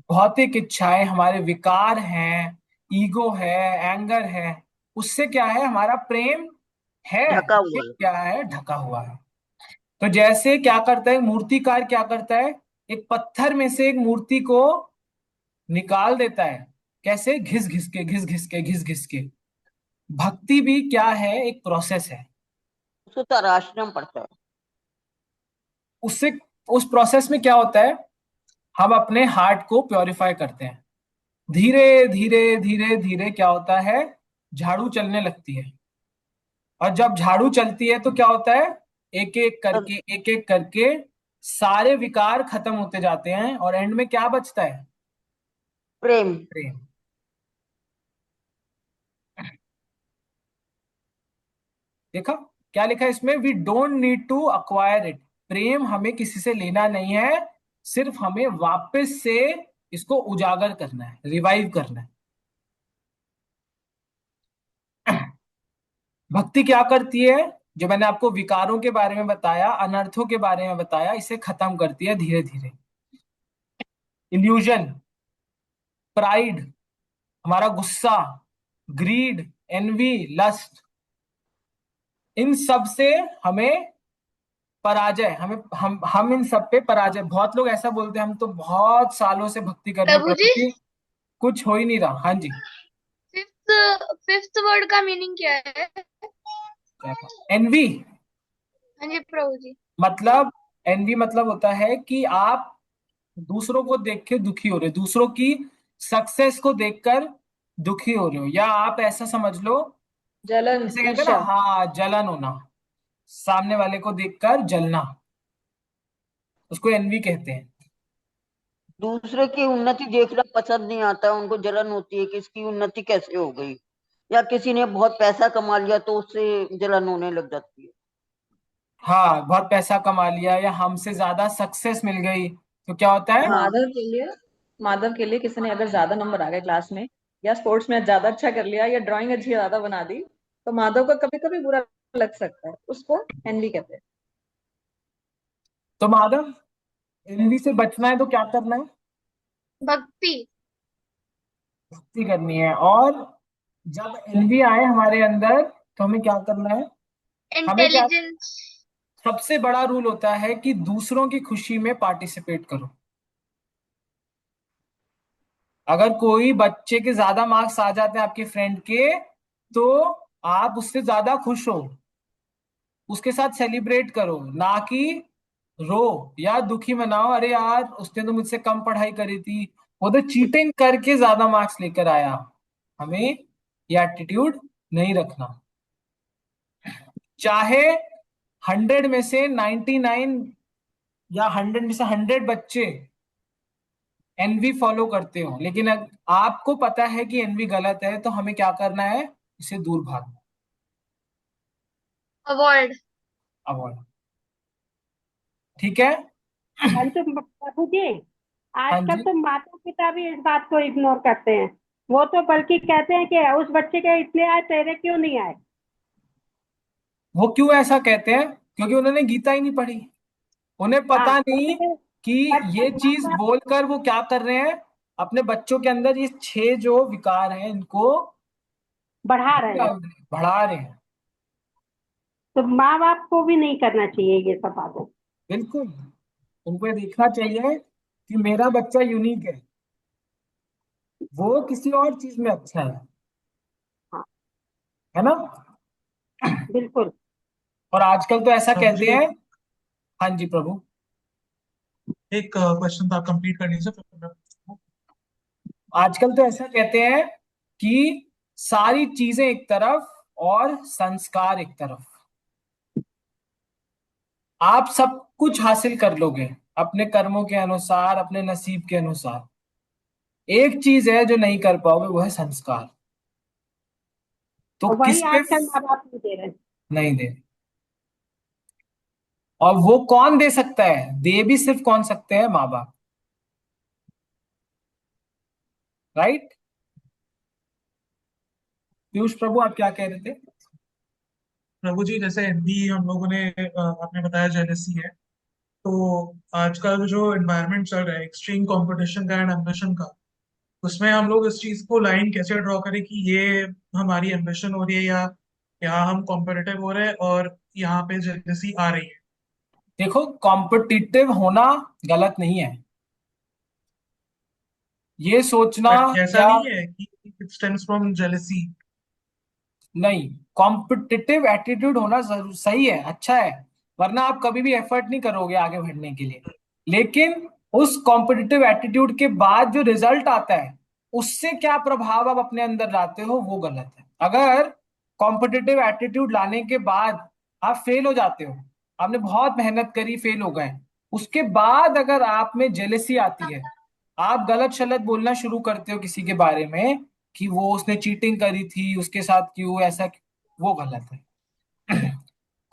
भौतिक इच्छाएं, हमारे विकार हैं, ईगो है, एंगर है, उससे क्या है, हमारा प्रेम है, ढका हुआ लेकिन है। क्या है, ढका हुआ है। तो जैसे क्या करता है मूर्तिकार, क्या करता है, एक पत्थर में से एक मूर्ति को निकाल देता है। कैसे? घिस घिस के, घिस घिस के, घिस घिस के। भक्ति भी क्या है, एक प्रोसेस है। उसको तराशना पड़ता है। उससे, उस प्रोसेस में क्या होता है, हम अपने हार्ट को प्योरीफाई करते हैं। धीरे धीरे धीरे धीरे क्या होता है, झाड़ू चलने लगती है। और जब झाड़ू चलती है तो क्या होता है, एक एक तब करके, एक एक करके सारे विकार खत्म होते जाते हैं, और एंड में क्या बचता है, प्रेम। प्रेम। देखा क्या लिखा है इसमें, we don't need to acquire it. प्रेम हमें किसी से लेना नहीं है, सिर्फ हमें वापस से इसको उजागर करना है, रिवाइव करना है। भक्ति क्या करती है, जो मैंने आपको विकारों के बारे में बताया, अनर्थों के बारे में बताया, इसे खत्म करती है धीरे धीरे। इल्यूजन, प्राइड, हमारा गुस्सा, ग्रीड, एनवी, लस्ट, इन सब से हमें पराजय, हम इन सब पे पराजय। बहुत लोग ऐसा बोलते हैं, हम तो बहुत सालों से भक्ति कर रहे हैं प्रभु प्रभु जी, जी, कुछ हो ही नहीं रहा। हाँ जी। फिफ्थ फिफ्थ वर्ड का मीनिंग क्या है? एनवी हाँ जी प्रभु जी। मतलब, एनवी मतलब होता है कि आप दूसरों को देख के दुखी हो रहे हो, दूसरों की सक्सेस को देखकर दुखी हो रहे हो, या आप ऐसा समझ लो, जलन, जैसे कहते हैं ना, ईर्ष्या। हाँ, जलन होना, सामने वाले को देखकर जलना, उसको एनवी कहते हैं। दूसरे की उन्नति देखना पसंद नहीं आता, उनको जलन होती है कि इसकी उन्नति कैसे हो गई, या किसी ने बहुत पैसा कमा लिया तो उससे जलन होने लग जाती है। हाँ, बहुत पैसा कमा लिया या हमसे ज्यादा सक्सेस मिल गई तो क्या होता है। हाँ। माधव के लिए किसी ने अगर ज्यादा नंबर आ गए क्लास में, या स्पोर्ट्स में ज्यादा अच्छा कर लिया, या ड्राइंग अच्छी ज्यादा बना दी, तो माधव को कभी कभी बुरा लग सकता है, उसको एनवी कहते हैं। तो माधव, एनवी से बचना है तो क्या करना है, भक्ति। भक्ति करनी है। और जब एनवी आए हमारे अंदर तो हमें क्या करना है, हमें क्या, इंटेलिजेंस। सबसे बड़ा रूल होता है कि दूसरों की खुशी में पार्टिसिपेट करो। अगर कोई बच्चे के ज्यादा मार्क्स आ जाते हैं आपके फ्रेंड के, तो आप उससे ज्यादा खुश हो, उसके साथ सेलिब्रेट करो, ना कि रो या दुखी मनाओ, अरे यार उसने तो मुझसे कम पढ़ाई करी थी, वो तो चीटिंग करके ज्यादा मार्क्स लेकर आया। हमें ये एटीट्यूड नहीं रखना। चाहे 100 में से 99 या 100 में से 100 बच्चे एनवी फॉलो करते हो, लेकिन आपको पता है कि एनवी गलत है, तो हमें क्या करना है, इसे दूर भागना, अवॉइड। अवॉइड। ठीक है। परंतु प्रभु जी, हाँ आजकल जी। तो माता पिता भी इस बात को इग्नोर करते हैं। वो तो बल्कि कहते हैं कि उस बच्चे के इतने आए, तेरे क्यों नहीं आए। वो क्यों ऐसा कहते हैं, क्योंकि उन्होंने गीता ही नहीं पढ़ी, उन्हें हाँ, पता नहीं कि बट ये माँ चीज बाप बोलकर वो क्या कर रहे हैं, अपने बच्चों के अंदर ये 6 जो विकार हैं इनको बढ़ा रहे हैं। बढ़ा रहे हैं। तो माँ बाप को भी नहीं करना चाहिए ये सब बातें। बिल्कुल, उनको ये देखना चाहिए कि मेरा बच्चा यूनिक है, वो किसी और चीज में अच्छा हाँ, है ना। बिल्कुल। और आजकल तो ऐसा प्रभु कहते जी, हैं। हाँ जी प्रभु। एक क्वेश्चन था, कंप्लीट कर लीजिए फिर मैं पूछूंगा। आजकल तो ऐसा कहते हैं कि सारी चीजें एक तरफ और संस्कार एक तरफ, आप सब कुछ हासिल कर लोगे अपने कर्मों के अनुसार, अपने नसीब के अनुसार। एक चीज है जो नहीं कर पाओगे, वो है संस्कार। तो और वही किस पे, आजकल माँ बाप नहीं दे रहे। नहीं दे। और वो कौन दे सकता है, दे भी सिर्फ कौन सकते हैं, माँ बाप। राइट। पीयूष प्रभु, आप क्या कह रहे थे। प्रभु जी, जैसे हिंदी हम लोगों ने आपने बताया जेलेसी है, तो आजकल जो एनवायरनमेंट चल रहा है एक्सट्रीम कंपटीशन का एंड एम्बिशन का, उसमें हम लोग इस चीज को लाइन कैसे ड्रॉ करें कि ये हमारी एम्बिशन हो रही है या यहाँ हम कॉम्पिटिटिव हो रहे हैं और यहाँ पे जेलेसी आ रही है? देखो, कॉम्पिटिटिव होना गलत नहीं है, ये सोचना बट ऐसा या नहीं है कि इट स्टेम्स फ्रॉम जेलेसी? नहीं, कॉम्पिटिटिव एटीट्यूड होना जरूर सही है, अच्छा है, वरना आप कभी भी एफर्ट नहीं करोगे आगे बढ़ने के लिए। लेकिन उस कॉम्पिटिटिव एटीट्यूड के बाद जो रिजल्ट आता है, उससे क्या प्रभाव आप अपने अंदर लाते हो, वो गलत है। अगर कॉम्पिटिटिव एटीट्यूड लाने के बाद आप फेल हो जाते हो, आपने बहुत मेहनत करी, फेल हो गए, उसके बाद अगर आप में जेलेसी आती है, आप गलत शलत बोलना शुरू करते हो किसी के बारे में कि वो उसने चीटिंग करी थी, उसके साथ क्यों ऐसा, वो गलत है।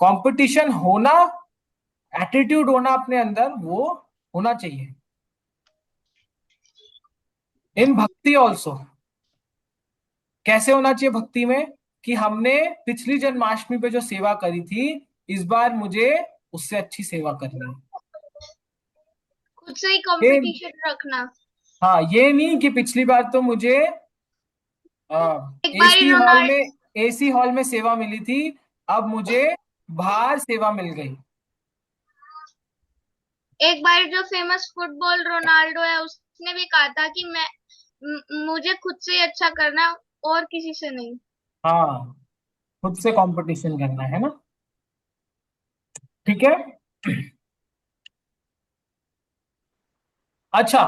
कंपटीशन होना, एटीट्यूड होना अपने अंदर, वो होना चाहिए। इन भक्ति ऑल्सो कैसे होना चाहिए भक्ति में, कि हमने पिछली जन्माष्टमी पे जो सेवा करी थी, इस बार मुझे उससे अच्छी सेवा करनी है। खुद से ही ये, कंपटीशन रखना। हाँ, ये नहीं कि पिछली बार तो मुझे एक बार एसी हॉल रोनाल्डो में एसी हॉल में सेवा मिली थी, अब मुझे बाहर सेवा मिल गई। एक बार जो फेमस फुटबॉल रोनाल्डो है, उसने भी कहा था कि मुझे खुद से ही अच्छा करना है और किसी से नहीं। हाँ, खुद से कंपटीशन करना है ना, ठीक है। अच्छा,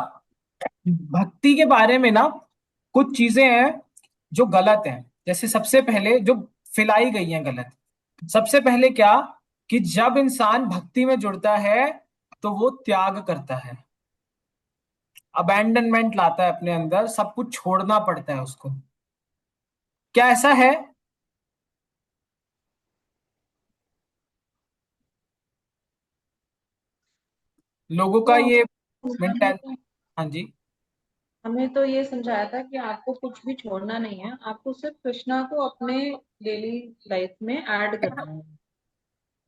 भक्ति के बारे में ना कुछ चीजें हैं जो गलत हैं। जैसे सबसे पहले जो फैलाई गई हैं गलत, सबसे पहले क्या, कि जब इंसान भक्ति में जुड़ता है तो वो त्याग करता है, अबैंडनमेंट लाता है अपने अंदर, सब कुछ छोड़ना पड़ता है उसको। क्या ऐसा है? लोगों का तो ये हमें मेंटल। तो हाँ जी। हमें तो ये समझाया था कि आपको कुछ भी छोड़ना नहीं है, आपको सिर्फ कृष्णा को अपने डेली लाइफ में ऐड करना है।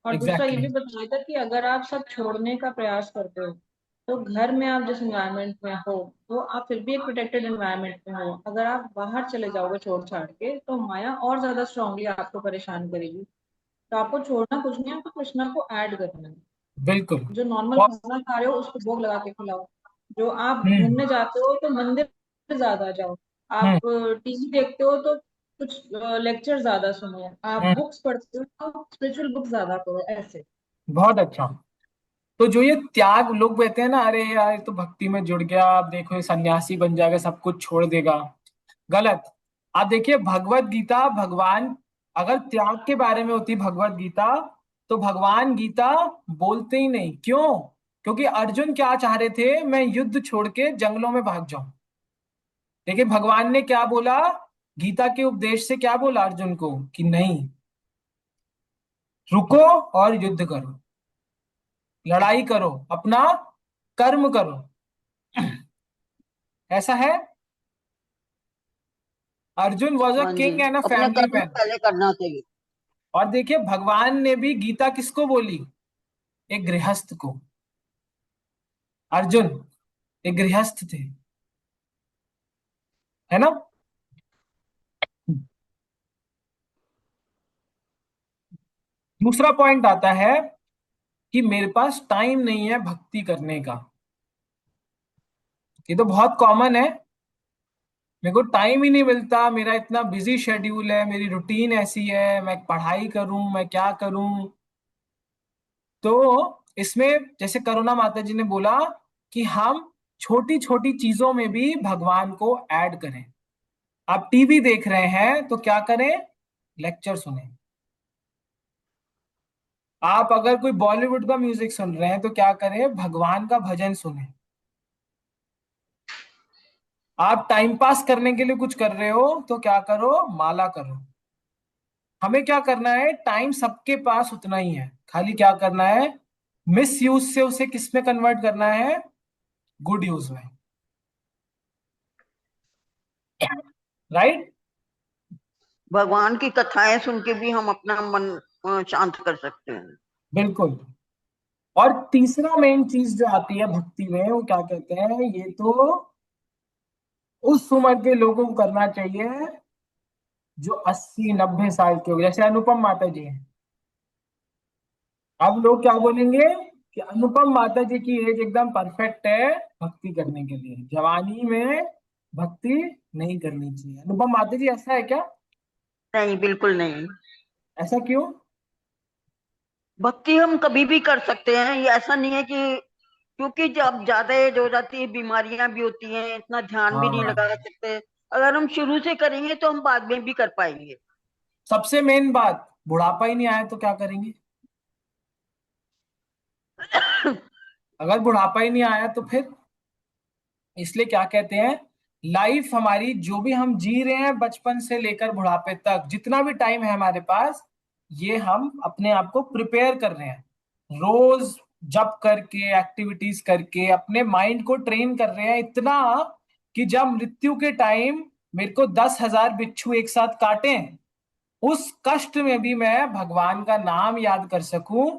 और दूसरा ये एग्जैक्टली भी exactly. बताया था कि अगर आप सब छोड़ने का प्रयास करते हो, तो घर में आप जिस एनवायरनमेंट में हो, वो आप फिर भी एक प्रोटेक्टेड एनवायरनमेंट में हो। अगर आप बाहर चले जाओगे छोड़ छाड़ के, तो माया और ज्यादा स्ट्रांगली आपको परेशान करेगी। तो आपको छोड़ना कुछ नहीं है, आपको कृष्णा को ऐड करना है। बिल्कुल। जो नॉर्मल और खाना खा रहे हो उसको भोग लगा के खिलाओ। जो आप हम्म घूमने जाते हो तो मंदिर ज्यादा जाओ। हम्म आप टीवी देखते हो तो कुछ लेक्चर ज्यादा सुनो। आप हम्म बुक्स पढ़ते हो तो स्पिरिचुअल बुक ज्यादा करो, ऐसे। बहुत अच्छा। तो जो ये त्याग, लोग कहते हैं ना, अरे यार ये तो भक्ति में जुड़ गया, आप देखो ये सन्यासी बन जाएगा, सब कुछ छोड़ देगा। गलत। आप देखिए भगवत गीता, भगवान अगर त्याग के बारे में होती भगवत गीता, तो भगवान गीता बोलते ही नहीं। क्यों? क्योंकि अर्जुन क्या चाह रहे थे, मैं युद्ध छोड़ के जंगलों में भाग जाऊं। लेकिन भगवान ने क्या बोला, गीता के उपदेश से क्या बोला अर्जुन को, कि नहीं, रुको और युद्ध करो, लड़ाई करो, अपना कर्म करो। ऐसा है। अर्जुन वॉज अ हाँ जी, किंग एंड अ अपने फैमिली कर्म मैन। पहले करना चाहिए। और देखिए भगवान ने भी गीता किसको बोली, एक गृहस्थ को। अर्जुन एक गृहस्थ थे, है ना। दूसरा पॉइंट आता है कि मेरे पास टाइम नहीं है भक्ति करने का। ये तो बहुत कॉमन है, मेरे को टाइम ही नहीं मिलता, मेरा इतना बिजी शेड्यूल है, मेरी रूटीन ऐसी है, मैं पढ़ाई करूं, मैं क्या करूं। तो इसमें जैसे करुणा माता जी ने बोला कि हम छोटी छोटी चीजों में भी भगवान को ऐड करें। आप टीवी देख रहे हैं तो क्या करें, लेक्चर सुने। आप अगर कोई बॉलीवुड का म्यूजिक सुन रहे हैं तो क्या करें, भगवान का भजन सुने। आप टाइम पास करने के लिए कुछ कर रहे हो तो क्या करो, माला करो। हमें क्या करना है, टाइम सबके पास उतना ही है, खाली क्या करना है, मिस यूज से उसे किस में कन्वर्ट करना है, गुड यूज में। राइट। भगवान की कथाएं सुन के भी हम अपना मन शांत कर सकते हैं। बिल्कुल। और तीसरा मेन चीज जो आती है भक्ति में, वो क्या कहते हैं, ये तो उस उम्र के लोगों को करना चाहिए जो 80-90 साल के हो, जैसे अनुपम माता जी हैं। अब लोग क्या बोलेंगे कि अनुपम माता जी की एज एकदम परफेक्ट है भक्ति करने के लिए, जवानी में भक्ति नहीं करनी चाहिए। अनुपम माता जी ऐसा है क्या? नहीं, बिल्कुल नहीं। ऐसा क्यों? भक्ति हम कभी भी कर सकते हैं, ये ऐसा नहीं है कि, क्योंकि जब ज्यादा एज हो जाती है बीमारियां भी होती हैं, इतना ध्यान भी नहीं हाँ, लगा सकते। अगर हम शुरू से करेंगे तो हम बाद में भी कर पाएंगे। सबसे मेन बात, बुढ़ापा ही नहीं आया तो क्या करेंगे? अगर बुढ़ापा ही नहीं आया तो फिर, इसलिए क्या कहते हैं, लाइफ हमारी जो भी हम जी रहे हैं बचपन से लेकर बुढ़ापे तक, जितना भी टाइम है हमारे पास, ये हम अपने आप को प्रिपेयर कर रहे हैं, रोज जप करके, एक्टिविटीज करके अपने माइंड को ट्रेन कर रहे हैं इतना कि जब मृत्यु के टाइम मेरे को 10,000 बिच्छू एक साथ काटें, उस कष्ट में भी मैं भगवान का नाम याद कर सकूं।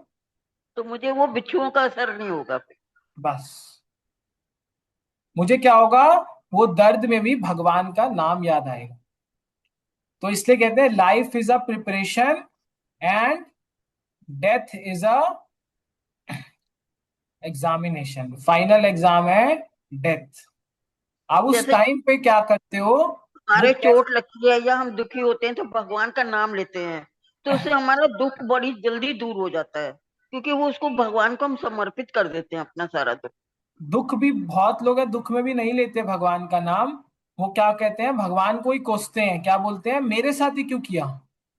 तो मुझे वो बिच्छुओं का असर नहीं होगा फिर। बस मुझे क्या होगा, वो दर्द में भी भगवान का नाम याद आएगा। तो इसलिए कहते हैं life is a preparation and death is a examination. Final exam है डेथ। अब उस जैसे टाइम पे क्या करते हो, वो हमारे कैसे? चोट लगती है या हम दुखी होते हैं तो भगवान का नाम लेते हैं, तो उससे हमारा दुख बड़ी जल्दी दूर हो जाता है, क्योंकि वो उसको भगवान को हम समर्पित कर देते हैं अपना सारा दुख। दुख भी बहुत लोग हैं, दुख में भी नहीं लेते भगवान का नाम। वो क्या कहते हैं, भगवान को ही कोसते हैं, क्या बोलते हैं, मेरे साथ ही क्यों किया,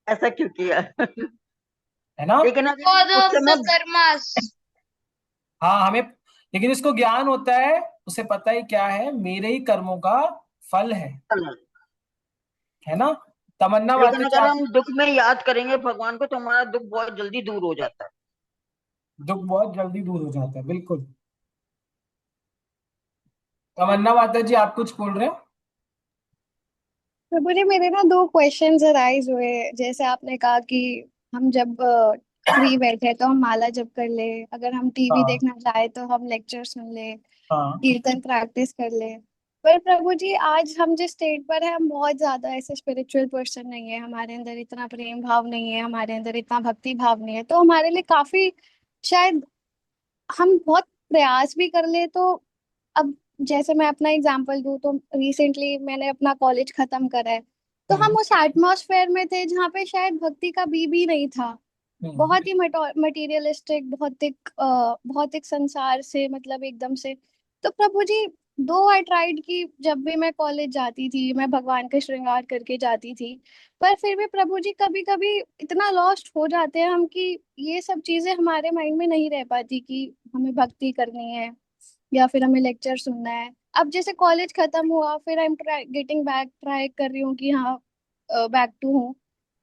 ऐसा क्यों किया? है ना? लेकिन अगर Cause उस of the समय karmas. हाँ हमें, लेकिन इसको ज्ञान होता है, उसे पता ही क्या है, मेरे ही कर्मों का फल है ना? तमन्ना लेकिन बातें अगर चाहती, हम दुख में याद करेंगे भगवान को तो हमारा दुख बहुत जल्दी दूर हो जाता है। दुख बहुत जल्दी दूर हो जाता है, बिल्कुल। तमन्ना माता जी आप कुछ बोल रहे हो? प्रभु जी, मेरे ना दो क्वेश्चंस अराइज हुए। जैसे आपने कहा कि हम जब फ्री बैठे तो हम माला जप कर ले, अगर हम टीवी हाँ, देखना चाहे तो हम लेक्चर सुन ले, हाँ, कीर्तन प्रैक्टिस कर ले। पर प्रभु जी, आज हम जिस स्टेट पर है, हम बहुत ज्यादा ऐसे स्पिरिचुअल पर्सन नहीं है, हमारे अंदर इतना प्रेम भाव नहीं है, हमारे अंदर इतना भक्ति भाव नहीं है, तो हमारे लिए काफी, शायद हम बहुत प्रयास भी कर ले तो, अब जैसे मैं अपना एग्जांपल दूं तो रिसेंटली मैंने अपना कॉलेज खत्म करा है, तो हम हम्म, उस एटमॉस्फेयर में थे जहाँ पे शायद भक्ति का बी भी नहीं था। हम्म, बहुत ही मटेरियलिस्टिक, बहुत एक संसार से मतलब एकदम से। तो प्रभु जी, दो आई ट्राइड कि जब भी मैं कॉलेज जाती थी मैं भगवान का श्रृंगार करके जाती थी, पर फिर भी प्रभु जी कभी कभी इतना लॉस्ट हो जाते हैं हम कि ये सब चीजें हमारे माइंड में नहीं रह पाती कि हमें भक्ति करनी है या फिर हमें लेक्चर सुनना है। अब जैसे कॉलेज खत्म हुआ, फिर I am getting back, try कर रही हूँ कि हाँ बैक टू हूँ।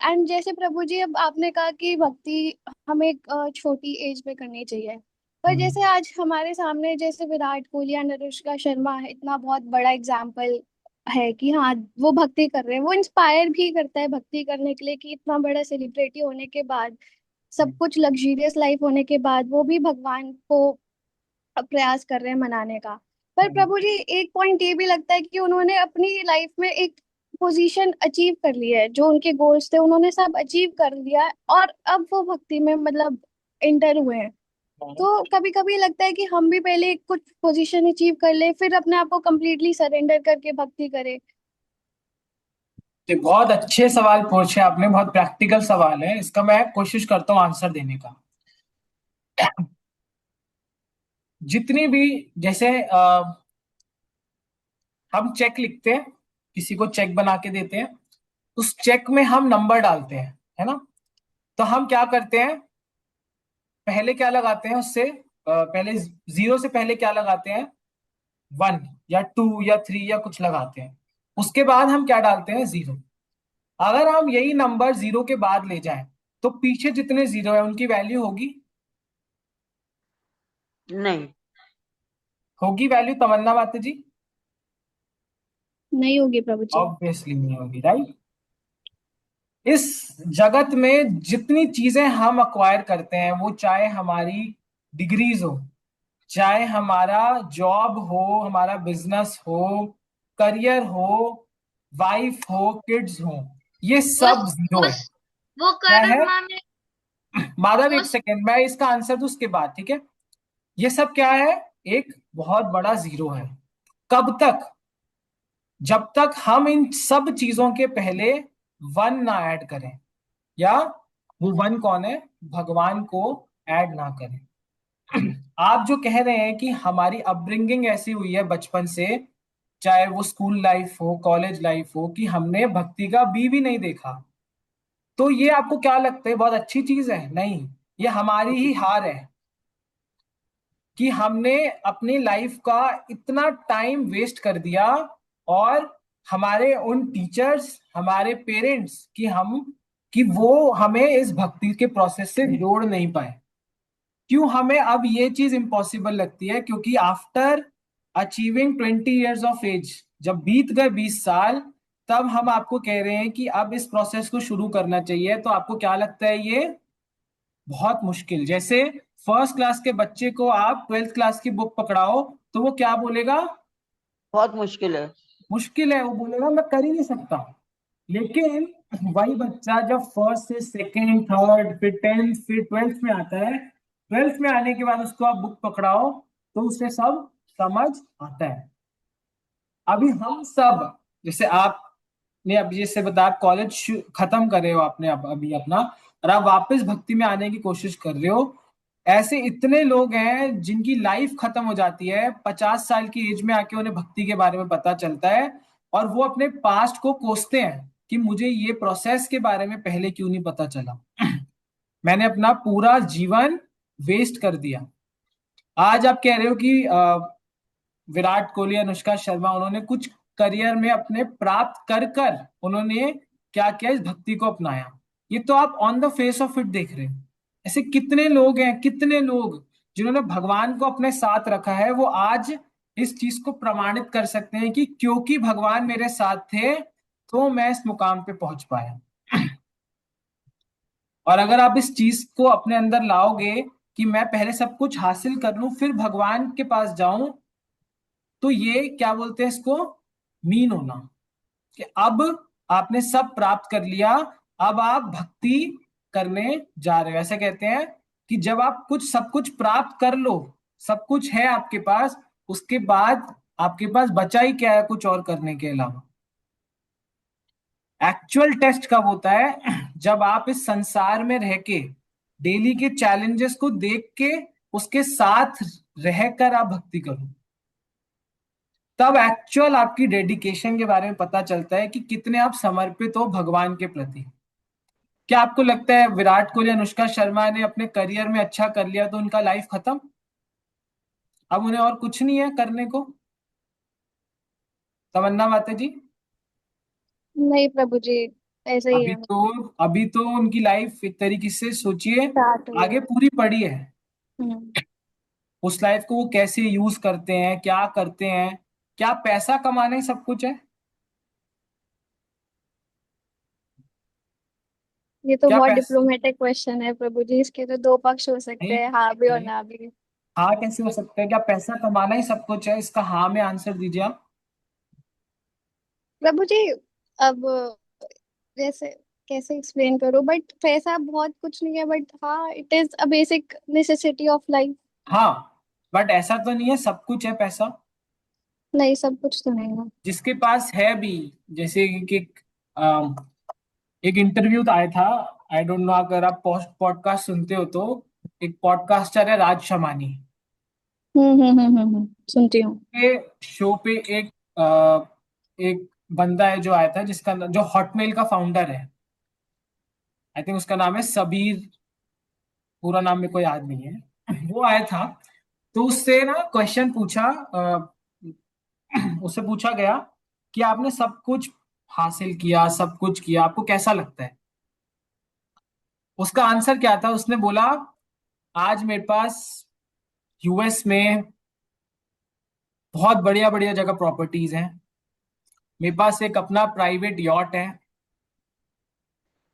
एंड जैसे प्रभु जी, अब आपने कहा कि भक्ति हमें एक छोटी एज में करनी चाहिए, पर हम्म। जैसे आज हमारे सामने जैसे विराट कोहली या अनुष्का शर्मा है, इतना बहुत बड़ा एग्जाम्पल है कि हाँ वो भक्ति कर रहे हैं, वो इंस्पायर भी करता है भक्ति करने के लिए कि इतना बड़ा सेलिब्रिटी होने के बाद, सब कुछ लग्जरियस लाइफ होने के बाद वो भी भगवान को प्रयास कर रहे हैं मनाने का। पर हम्म। प्रभु जी, एक पॉइंट ये भी लगता है कि उन्होंने अपनी लाइफ में एक पोजीशन अचीव कर ली है, जो उनके गोल्स थे उन्होंने सब अचीव कर लिया है, और अब वो भक्ति में मतलब इंटर हुए हैं। तो कभी कभी लगता है कि हम भी पहले कुछ पोजीशन अचीव कर ले, फिर अपने आप को कम्प्लीटली सरेंडर करके भक्ति करें। तो बहुत अच्छे सवाल पूछे आपने, बहुत प्रैक्टिकल सवाल है, इसका मैं कोशिश करता हूँ आंसर देने का। जितनी भी, जैसे हम चेक लिखते हैं, किसी को चेक बना के देते हैं, उस चेक में हम नंबर डालते हैं, है ना? तो हम क्या करते हैं, पहले क्या लगाते हैं उससे, पहले जीरो से पहले क्या लगाते हैं, 1 या 2 या 3 या कुछ लगाते हैं, उसके बाद हम क्या डालते हैं, जीरो। अगर हम यही नंबर जीरो के बाद ले जाएं तो पीछे जितने जीरो है उनकी वैल्यू होगी? नहीं। होगी वैल्यू, तमन्ना माता जी? नहीं होगी प्रभु जी। ऑब्वियसली नहीं होगी, राइट? इस जगत में जितनी चीजें हम अक्वायर करते हैं, वो चाहे हमारी डिग्रीज हो, चाहे हमारा जॉब हो, हमारा बिजनेस हो, करियर हो, वाइफ हो, किड्स हो, ये वो सब जीरो वो है। वो क्या है कर्मा में माधव, वो एक सेकेंड, मैं इसका आंसर दूं उसके बाद, ठीक है? ये सब क्या है? एक बहुत बड़ा जीरो है। कब तक? जब तक हम इन सब चीजों के पहले वन ना ऐड करें, या वो वन कौन है? भगवान को ऐड ना करें। आप जो कह रहे हैं कि हमारी अपब्रिंगिंग ऐसी हुई है बचपन से, चाहे वो स्कूल लाइफ हो, कॉलेज लाइफ हो, कि हमने भक्ति का भी नहीं देखा, तो ये आपको क्या लगता है बहुत अच्छी चीज है? नहीं, ये हमारी ही हार है कि हमने अपनी लाइफ का इतना टाइम वेस्ट कर दिया, और हमारे उन टीचर्स, हमारे पेरेंट्स, कि वो हमें इस भक्ति के प्रोसेस से जोड़ नहीं पाए। क्यों हमें अब ये चीज इम्पॉसिबल लगती है? क्योंकि after achieving 20 years of age, जब बीत गए 20 साल, तब हम आपको कह रहे हैं कि अब इस प्रोसेस को शुरू करना चाहिए। तो आपको क्या लगता है? ये बहुत मुश्किल। जैसे फर्स्ट क्लास के बच्चे को आप 12th क्लास की बुक पकड़ाओ, तो वो क्या बोलेगा? बहुत मुश्किल है। मुश्किल है, वो बोलेगा मैं कर ही नहीं सकता। लेकिन वही बच्चा जब फर्स्ट से सेकेंड, थर्ड, फिर 10th, फिर 12th में आता है, 12th में आने के बाद उसको आप बुक पकड़ाओ, तो उसे सब समझ आता है। अभी हम सब, जैसे आपने अभी जैसे बताया, आप कॉलेज खत्म कर रहे हो आपने अभी अपना, और आप वापस भक्ति में आने की कोशिश कर रहे हो। ऐसे इतने लोग हैं जिनकी लाइफ खत्म हो जाती है, 50 साल की एज में आके उन्हें भक्ति के बारे में पता चलता है, और वो अपने पास्ट को कोसते हैं कि मुझे ये प्रोसेस के बारे में पहले क्यों नहीं पता चला। मैंने अपना पूरा जीवन वेस्ट कर दिया। आज आप कह रहे हो कि विराट कोहली, अनुष्का शर्मा, उन्होंने कुछ करियर में अपने प्राप्त कर कर उन्होंने क्या किया? इस भक्ति को अपनाया। ये तो आप on the face of it देख रहे हैं। ऐसे कितने लोग हैं, कितने लोग जिन्होंने भगवान को अपने साथ रखा है, वो आज इस चीज को प्रमाणित कर सकते हैं कि क्योंकि भगवान मेरे साथ थे, तो मैं इस मुकाम पे पहुंच पाया। और अगर आप इस चीज को अपने अंदर लाओगे कि मैं पहले सब कुछ हासिल कर लूं फिर भगवान के पास जाऊं, तो ये क्या बोलते हैं इसको? मीन होना। कि अब आपने सब प्राप्त कर लिया, अब आप भक्ति करने जा रहे हो। ऐसा कहते हैं कि जब आप कुछ सब कुछ प्राप्त कर लो, सब कुछ है आपके पास, उसके बाद आपके पास बचा ही क्या है कुछ और करने के अलावा? एक्चुअल टेस्ट कब होता है? जब आप इस संसार में रह के डेली के चैलेंजेस को देख के उसके साथ रहकर आप भक्ति करो, तब एक्चुअल आपकी डेडिकेशन के बारे में पता चलता है कि कितने आप समर्पित हो भगवान के प्रति। क्या आपको लगता है विराट कोहली, अनुष्का शर्मा ने अपने करियर में अच्छा कर लिया तो उनका लाइफ खत्म? अब उन्हें और कुछ नहीं है करने को? तमन्ना माता जी, नहीं प्रभु जी, ऐसा ही अभी है। तो अभी तो उनकी लाइफ एक तरीके से सोचिए स्टार्ट हुई आगे है। पूरी पड़ी है। हम्म। उस लाइफ को वो कैसे यूज करते हैं, क्या करते हैं? क्या पैसा कमाना ही सब कुछ है? ये तो क्या बहुत पैसा? डिप्लोमेटिक क्वेश्चन है प्रभु जी, इसके तो दो पक्ष हो सकते नहीं हैं, हाँ भी और नहीं, ना भी। हाँ कैसे हो सकता है? क्या पैसा कमाना ही सब कुछ है? इसका हाँ में आंसर दीजिए आप। प्रभु जी, अब जैसे कैसे एक्सप्लेन करूं, बट पैसा बहुत कुछ नहीं है, बट हाँ it is a basic necessity of life. हाँ, बट ऐसा तो नहीं है सब कुछ है पैसा। नहीं, सब कुछ तो नहीं है। जिसके पास है भी, जैसे कि एक इंटरव्यू आया था, आई डोंट नो अगर आप पॉडकास्ट सुनते हो तो, एक पॉडकास्टर है राज शमानी, सुनती हूँ। के शो पे एक अ, एक बंदा है जो आया था, जो हॉटमेल का फाउंडर है। आई थिंक उसका नाम है सबीर, पूरा नाम मेरे को याद नहीं है। वो आया था, तो उससे ना क्वेश्चन पूछा, उससे पूछा गया कि आपने सब कुछ हासिल किया, सब कुछ किया, आपको कैसा लगता है? उसका आंसर क्या था? उसने बोला, आज मेरे पास यूएस में बहुत बढ़िया बढ़िया जगह प्रॉपर्टीज हैं, मेरे पास एक अपना प्राइवेट यॉट है,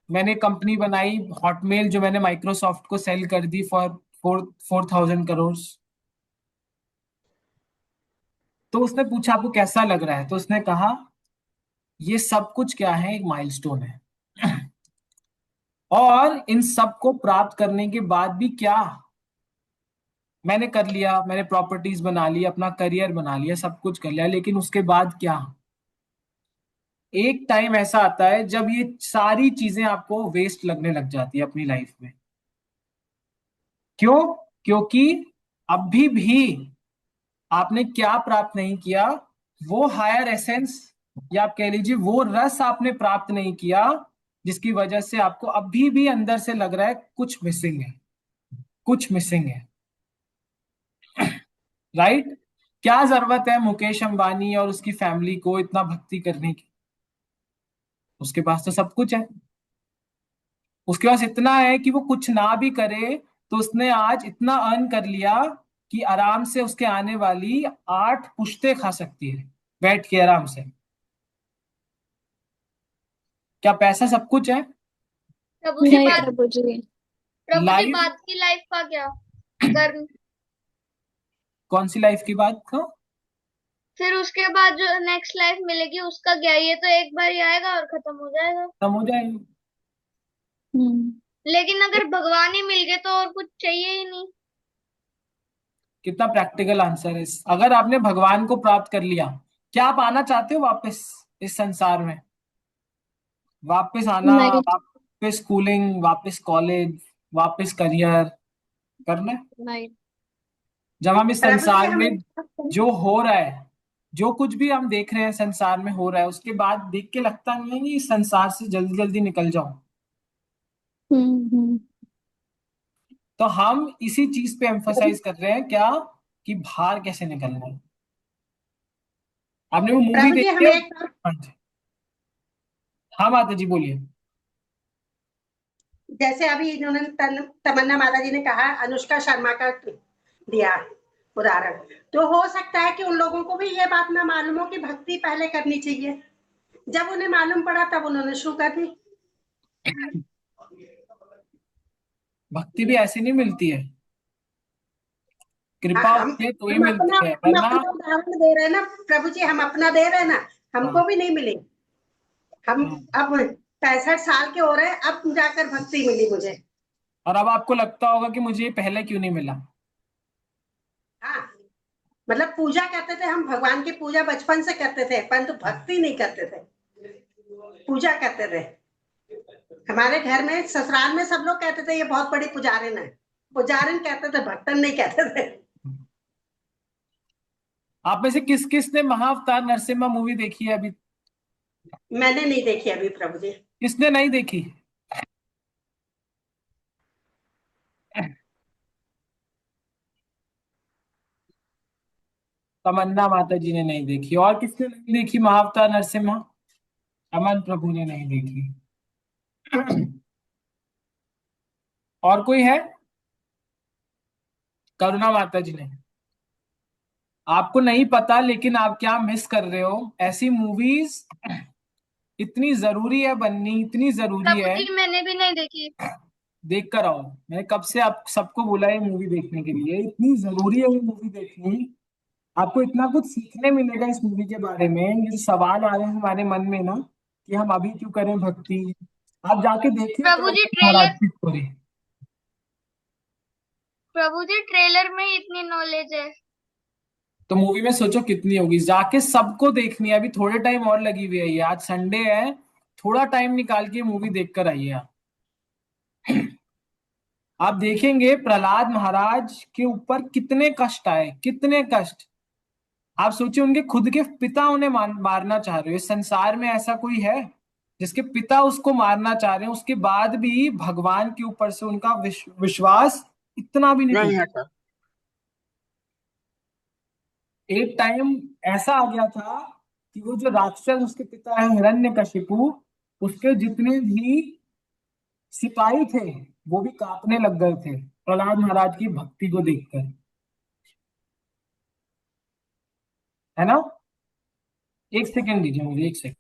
मैंने कंपनी बनाई हॉटमेल, जो मैंने माइक्रोसॉफ्ट को सेल कर दी फॉर 4,000 करोड़। तो उसने पूछा आपको कैसा लग रहा है, तो उसने कहा ये सब कुछ क्या है, एक माइलस्टोन है। और इन सब को प्राप्त करने के बाद भी क्या, मैंने कर लिया, मैंने प्रॉपर्टीज बना ली, अपना करियर बना लिया, सब कुछ कर लिया, लेकिन उसके बाद क्या। एक टाइम ऐसा आता है जब ये सारी चीजें आपको वेस्ट लगने लग जाती है अपनी लाइफ में। क्यों? क्योंकि अभी भी आपने क्या प्राप्त नहीं किया, वो हायर एसेंस, या आप कह लीजिए वो रस आपने प्राप्त नहीं किया, जिसकी वजह से आपको अभी भी अंदर से लग रहा है कुछ मिसिंग है, कुछ मिसिंग है। राइट? क्या जरूरत है मुकेश अंबानी और उसकी फैमिली को इतना भक्ति करने की? उसके पास तो सब कुछ है। उसके पास इतना है कि वो कुछ ना भी करे तो उसने आज इतना अर्न कर लिया कि आराम से उसके आने वाली 8 पुश्तें खा सकती है बैठ के आराम से। क्या पैसा सब कुछ है? प्रभु जी नहीं बात प्रभु जी। प्रभु जी लाइफ? बात की लाइफ का क्या? अगर कौन सी लाइफ की बात को? फिर उसके बाद जो नेक्स्ट लाइफ मिलेगी उसका क्या? ये तो एक बार ही आएगा और खत्म हो जाएगा। खत्म हो जाएगी। हम्म। लेकिन अगर भगवान ही मिल गए तो और कुछ चाहिए ही नहीं। कितना प्रैक्टिकल आंसर है। अगर आपने भगवान को प्राप्त कर लिया, क्या आप आना चाहते हो वापस इस संसार में? वापस आना, नहीं। वापस स्कूलिंग, वापस कॉलेज, वापस करियर करना है? नहीं। जब हम इस प्रभु जी संसार हम में एक बात कहें? जो हो रहा है, जो कुछ भी हम देख रहे हैं संसार में हो रहा है, उसके बाद देख के लगता नहीं है कि इस संसार से जल्दी जल्दी निकल जाओ। हम्म। तो हम इसी चीज पे एम्फोसाइज कर रहे हैं क्या, कि बाहर कैसे निकलना है। आपने वो मूवी प्रभु जी देखी हम है? एक बात, हाँ जी। हाँ माता जी बोलिए। जैसे अभी इन्होंने तमन्ना माता जी ने कहा अनुष्का शर्मा का दिया उदाहरण, तो हो सकता है कि उन लोगों को भी ये बात ना मालूम हो कि भक्ति पहले करनी चाहिए। जब उन्हें मालूम पड़ा तब उन्होंने शुरू कर दी। भक्ति भी ऐसे नहीं मिलती है, हाँ, कृपा होती है तो ही मिलती है, हम वरना। अपना उदाहरण दे रहे हैं ना प्रभु जी, हम अपना दे रहे हैं ना, हाँ। हमको भी नहीं मिली। हम हाँ। अब 65 साल के हो रहे हैं, अब जाकर भक्ति मिली मुझे। और अब आपको लगता होगा कि मुझे ये पहले क्यों नहीं मिला। हाँ, मतलब पूजा करते थे हम, भगवान की पूजा बचपन से करते थे, परंतु भक्ति नहीं करते थे, पूजा करते थे। हमारे घर में ससुराल में सब लोग कहते थे ये बहुत बड़ी पुजारिन है, पुजारिन कहते थे, भक्तन नहीं कहते थे। आप में से किस किस ने महाअवतार नरसिम्हा मूवी देखी है अभी? मैंने नहीं देखी अभी प्रभु जी। किसने नहीं देखी? तमन्ना माता जी ने नहीं देखी, और किसने नहीं देखी महाअवतार नरसिम्हा? अमन प्रभु ने नहीं देखी। और कोई है? करुणा माता जी ने। आपको नहीं पता, लेकिन आप क्या मिस कर रहे हो, ऐसी मूवीज इतनी जरूरी है बननी, इतनी जरूरी प्रभु है। जी मैंने भी नहीं देखी। देख कर आओ। मैंने कब से आप सबको बोला है मूवी देखने के लिए, इतनी जरूरी है ये मूवी देखनी। आपको इतना कुछ सीखने मिलेगा इस मूवी के बारे में। ये जो सवाल आ रहे हैं हमारे मन में ना, कि हम अभी क्यों करें भक्ति, आप जाके देखिए प्रभु जी प्रहलाद महाराज ट्रेलर की स्टोरी। प्रभु जी ट्रेलर में ही इतनी नॉलेज है। तो मूवी में सोचो कितनी होगी, जाके सबको देखनी है। अभी थोड़े टाइम और लगी हुई है, ये आज संडे है, थोड़ा टाइम निकाल के मूवी देख कर आइए आप देखेंगे प्रहलाद महाराज के ऊपर कितने कष्ट आए, कितने कष्ट। आप सोचिए उनके खुद के पिता उन्हें मारना चाह रहे हो। इस संसार में ऐसा कोई है जिसके पिता उसको मारना चाह रहे हैं, उसके बाद भी भगवान के ऊपर से उनका विश्वास इतना भी नहीं नहीं टूटा। आता। एक टाइम ऐसा आ गया था कि वो जो राक्षस उसके पिता है हिरण्यकशिपु, उसके जितने भी सिपाही थे वो भी कांपने लग गए थे प्रहलाद महाराज की भक्ति को देखकर। है ना? एक सेकंड दीजिए मुझे, एक सेकंड।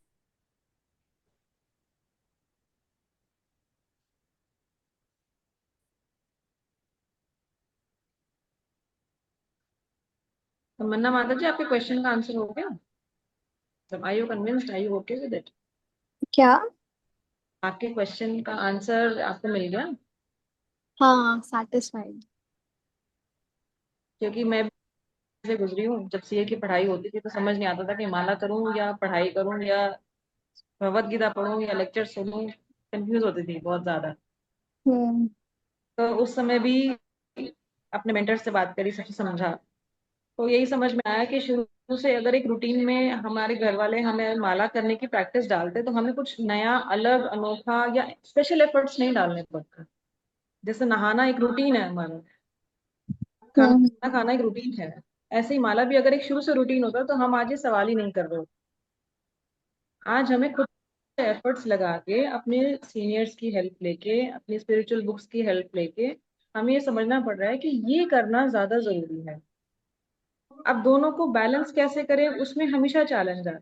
तमन्ना माता जी, आपके क्वेश्चन का आंसर हो गया? मतलब I you convinced, I you okay with it? क्या? आपके क्वेश्चन का आंसर आपको मिल गया? हाँ, सेटिस्फाइड। क्योंकि मैं भी से गुजरी हूँ, जब सीए की पढ़ाई होती थी तो समझ नहीं आता था कि माला करूँ या पढ़ाई करूँ या भगवत गीता पढूं या लेक्चर सुनूं, कंफ्यूज होती थी बहुत ज्यादा। हम्म। तो उस समय भी अपने मेंटर से बात करी, सबसे समझा, तो यही समझ में आया कि शुरू से अगर एक रूटीन में हमारे घर वाले हमें माला करने की प्रैक्टिस डालते तो हमें कुछ नया, अलग, अनोखा या स्पेशल एफर्ट्स नहीं डालने पड़ते। जैसे नहाना एक रूटीन है हमारा, हम्म। खाना खाना एक रूटीन है, ऐसे ही माला भी अगर एक शुरू से रूटीन होता तो हम आज ये सवाल ही नहीं कर रहे होते। आज हमें खुद एफर्ट्स लगा के, अपने सीनियर्स की हेल्प लेके, अपनी स्पिरिचुअल बुक्स की हेल्प लेके हमें ये समझना पड़ रहा है कि ये करना ज्यादा जरूरी है। अब दोनों को बैलेंस कैसे करें, उसमें हमेशा चैलेंज है।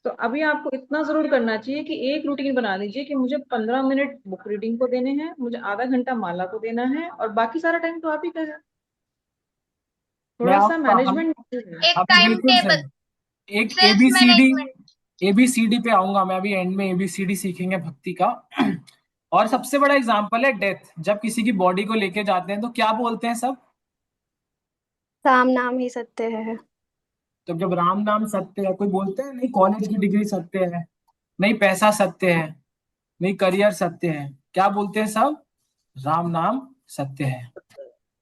तो अभी आपको इतना जरूर करना चाहिए कि एक रूटीन बना दीजिए कि मुझे 15 मिनट बुक रीडिंग को देने हैं, मुझे आधा घंटा माला को देना है, और बाकी सारा टाइम तो आप ही करें। मैं थोड़ा सा आपका हम मैनेजमेट। एक आपने टाइम बिल्कुल टेबल, सही। एक सेल्फ एबीसीडी, मैनेजमेंट। एबीसीडी पे आऊंगा मैं अभी, एंड में एबीसीडी सीखेंगे भक्ति का। और सबसे बड़ा एग्जांपल है डेथ। जब किसी की बॉडी को लेके जाते हैं तो क्या बोलते हैं सब? राम नाम ही सत्य है। तो जब राम नाम सत्य है, कोई बोलते हैं नहीं कॉलेज की डिग्री सत्य है, नहीं पैसा सत्य है, नहीं करियर सत्य है? क्या बोलते हैं सब? राम नाम सत्य है।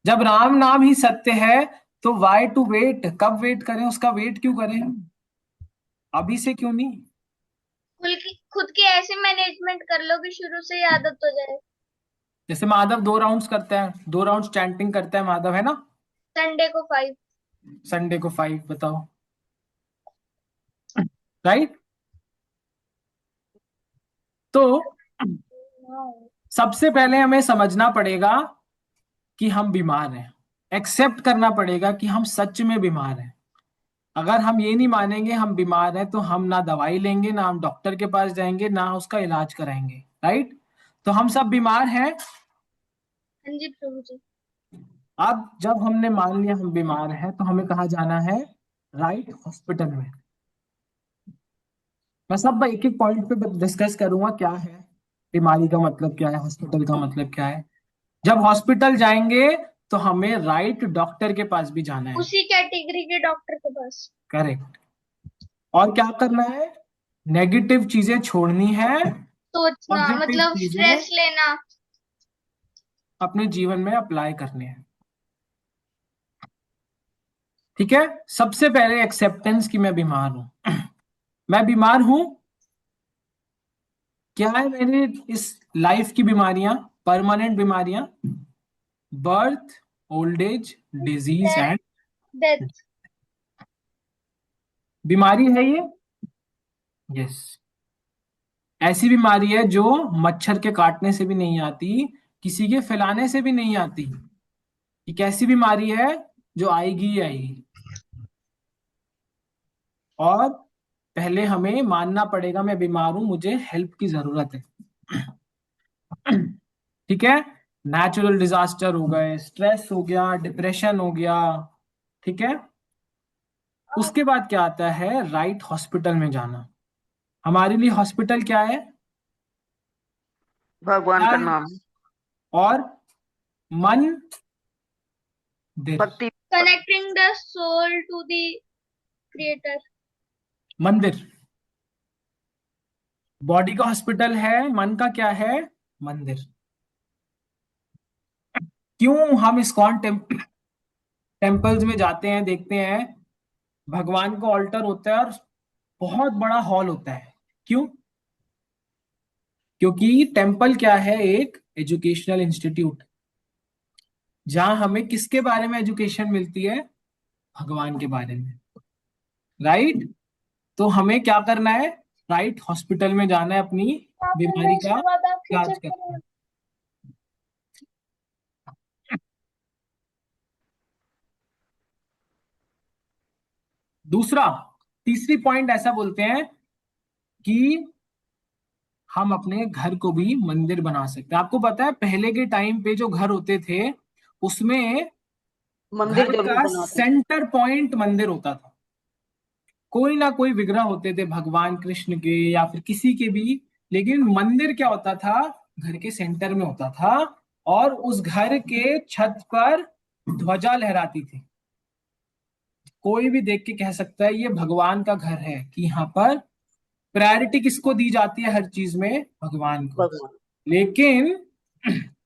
जब राम नाम ही सत्य है तो वाई टू वेट? कब वेट करें, उसका वेट क्यों करें? अभी से क्यों नहीं? खुद की ऐसे मैनेजमेंट कर लो कि शुरू से ही आदत हो जाए। जैसे माधव 2 राउंड्स करता है, 2 राउंड चैंटिंग करता है माधव, है ना? संडे को 5। संडे को 5, बताओ। राइट। तो सबसे पहले हमें समझना पड़ेगा कि हम बीमार हैं। एक्सेप्ट करना पड़ेगा कि हम सच में बीमार हैं। अगर हम ये नहीं मानेंगे हम बीमार हैं तो हम ना दवाई लेंगे, ना हम डॉक्टर के पास जाएंगे, ना उसका इलाज कराएंगे। राइट। तो हम सब बीमार हैं। हाँ जी प्रभु जी। अब जब हमने मान लिया हम बीमार हैं तो हमें कहाँ जाना है? राइट हॉस्पिटल में। मैं सब एक एक पॉइंट पे डिस्कस करूंगा, क्या है बीमारी का मतलब, क्या है हॉस्पिटल का मतलब, क्या है। जब हॉस्पिटल जाएंगे तो हमें राइट डॉक्टर के पास भी जाना है। उसी कैटेगरी के डॉक्टर के पास। करेक्ट। और क्या करना है? नेगेटिव चीजें छोड़नी है, सोचना पॉजिटिव मतलब चीजें स्ट्रेस लेना। अपने जीवन में अप्लाई करने हैं। ठीक है। सबसे पहले एक्सेप्टेंस कि मैं बीमार हूं। मैं बीमार हूं। क्या है मेरे इस लाइफ की बीमारियां? परमानेंट बीमारियां, birth, old age, disease death. And death. बीमारी है ये। यस। ऐसी बीमारी है जो मच्छर के काटने से भी नहीं आती, किसी के फैलाने से भी नहीं आती। ये कैसी बीमारी है? जो आएगी ही आएगी। और पहले हमें मानना पड़ेगा मैं बीमार हूं, मुझे हेल्प की जरूरत है। ठीक है। नेचुरल डिजास्टर हो गए, स्ट्रेस हो गया, डिप्रेशन हो गया। ठीक है। उसके बाद क्या आता है? राइट हॉस्पिटल में जाना। हमारे लिए हॉस्पिटल क्या है? भगवान क्या का है? नाम, और मन दिर, भक्ति। Connecting the soul to the creator. मंदिर। बॉडी का हॉस्पिटल है, मन का क्या है? मंदिर। क्यों हम इस्कॉन टेम्पल्स में जाते हैं, देखते हैं भगवान का ऑल्टर होता है और बहुत बड़ा हॉल होता है? क्यों? क्योंकि टेम्पल क्या है? एक एजुकेशनल इंस्टीट्यूट, जहां हमें किसके बारे में एजुकेशन मिलती है? भगवान के बारे में। राइट। तो हमें क्या करना है? राइट हॉस्पिटल में जाना है, अपनी बीमारी का उसके बाद आपके इलाज करना चक्कर। है। दूसरा, तीसरी पॉइंट ऐसा बोलते हैं कि हम अपने घर को भी मंदिर बना सकते हैं। आपको पता है पहले के टाइम पे जो घर होते थे उसमें मंदिर घर जरूर का बनाते हैं। सेंटर पॉइंट मंदिर होता था। कोई ना कोई विग्रह होते थे भगवान कृष्ण के या फिर किसी के भी, लेकिन मंदिर क्या होता था, घर के सेंटर में होता था। और उस घर के छत पर ध्वजा लहराती थी। कोई भी देख के कह सकता है ये भगवान का घर है, कि यहाँ पर प्रायोरिटी किसको दी जाती है हर चीज में, भगवान को। भगवान। लेकिन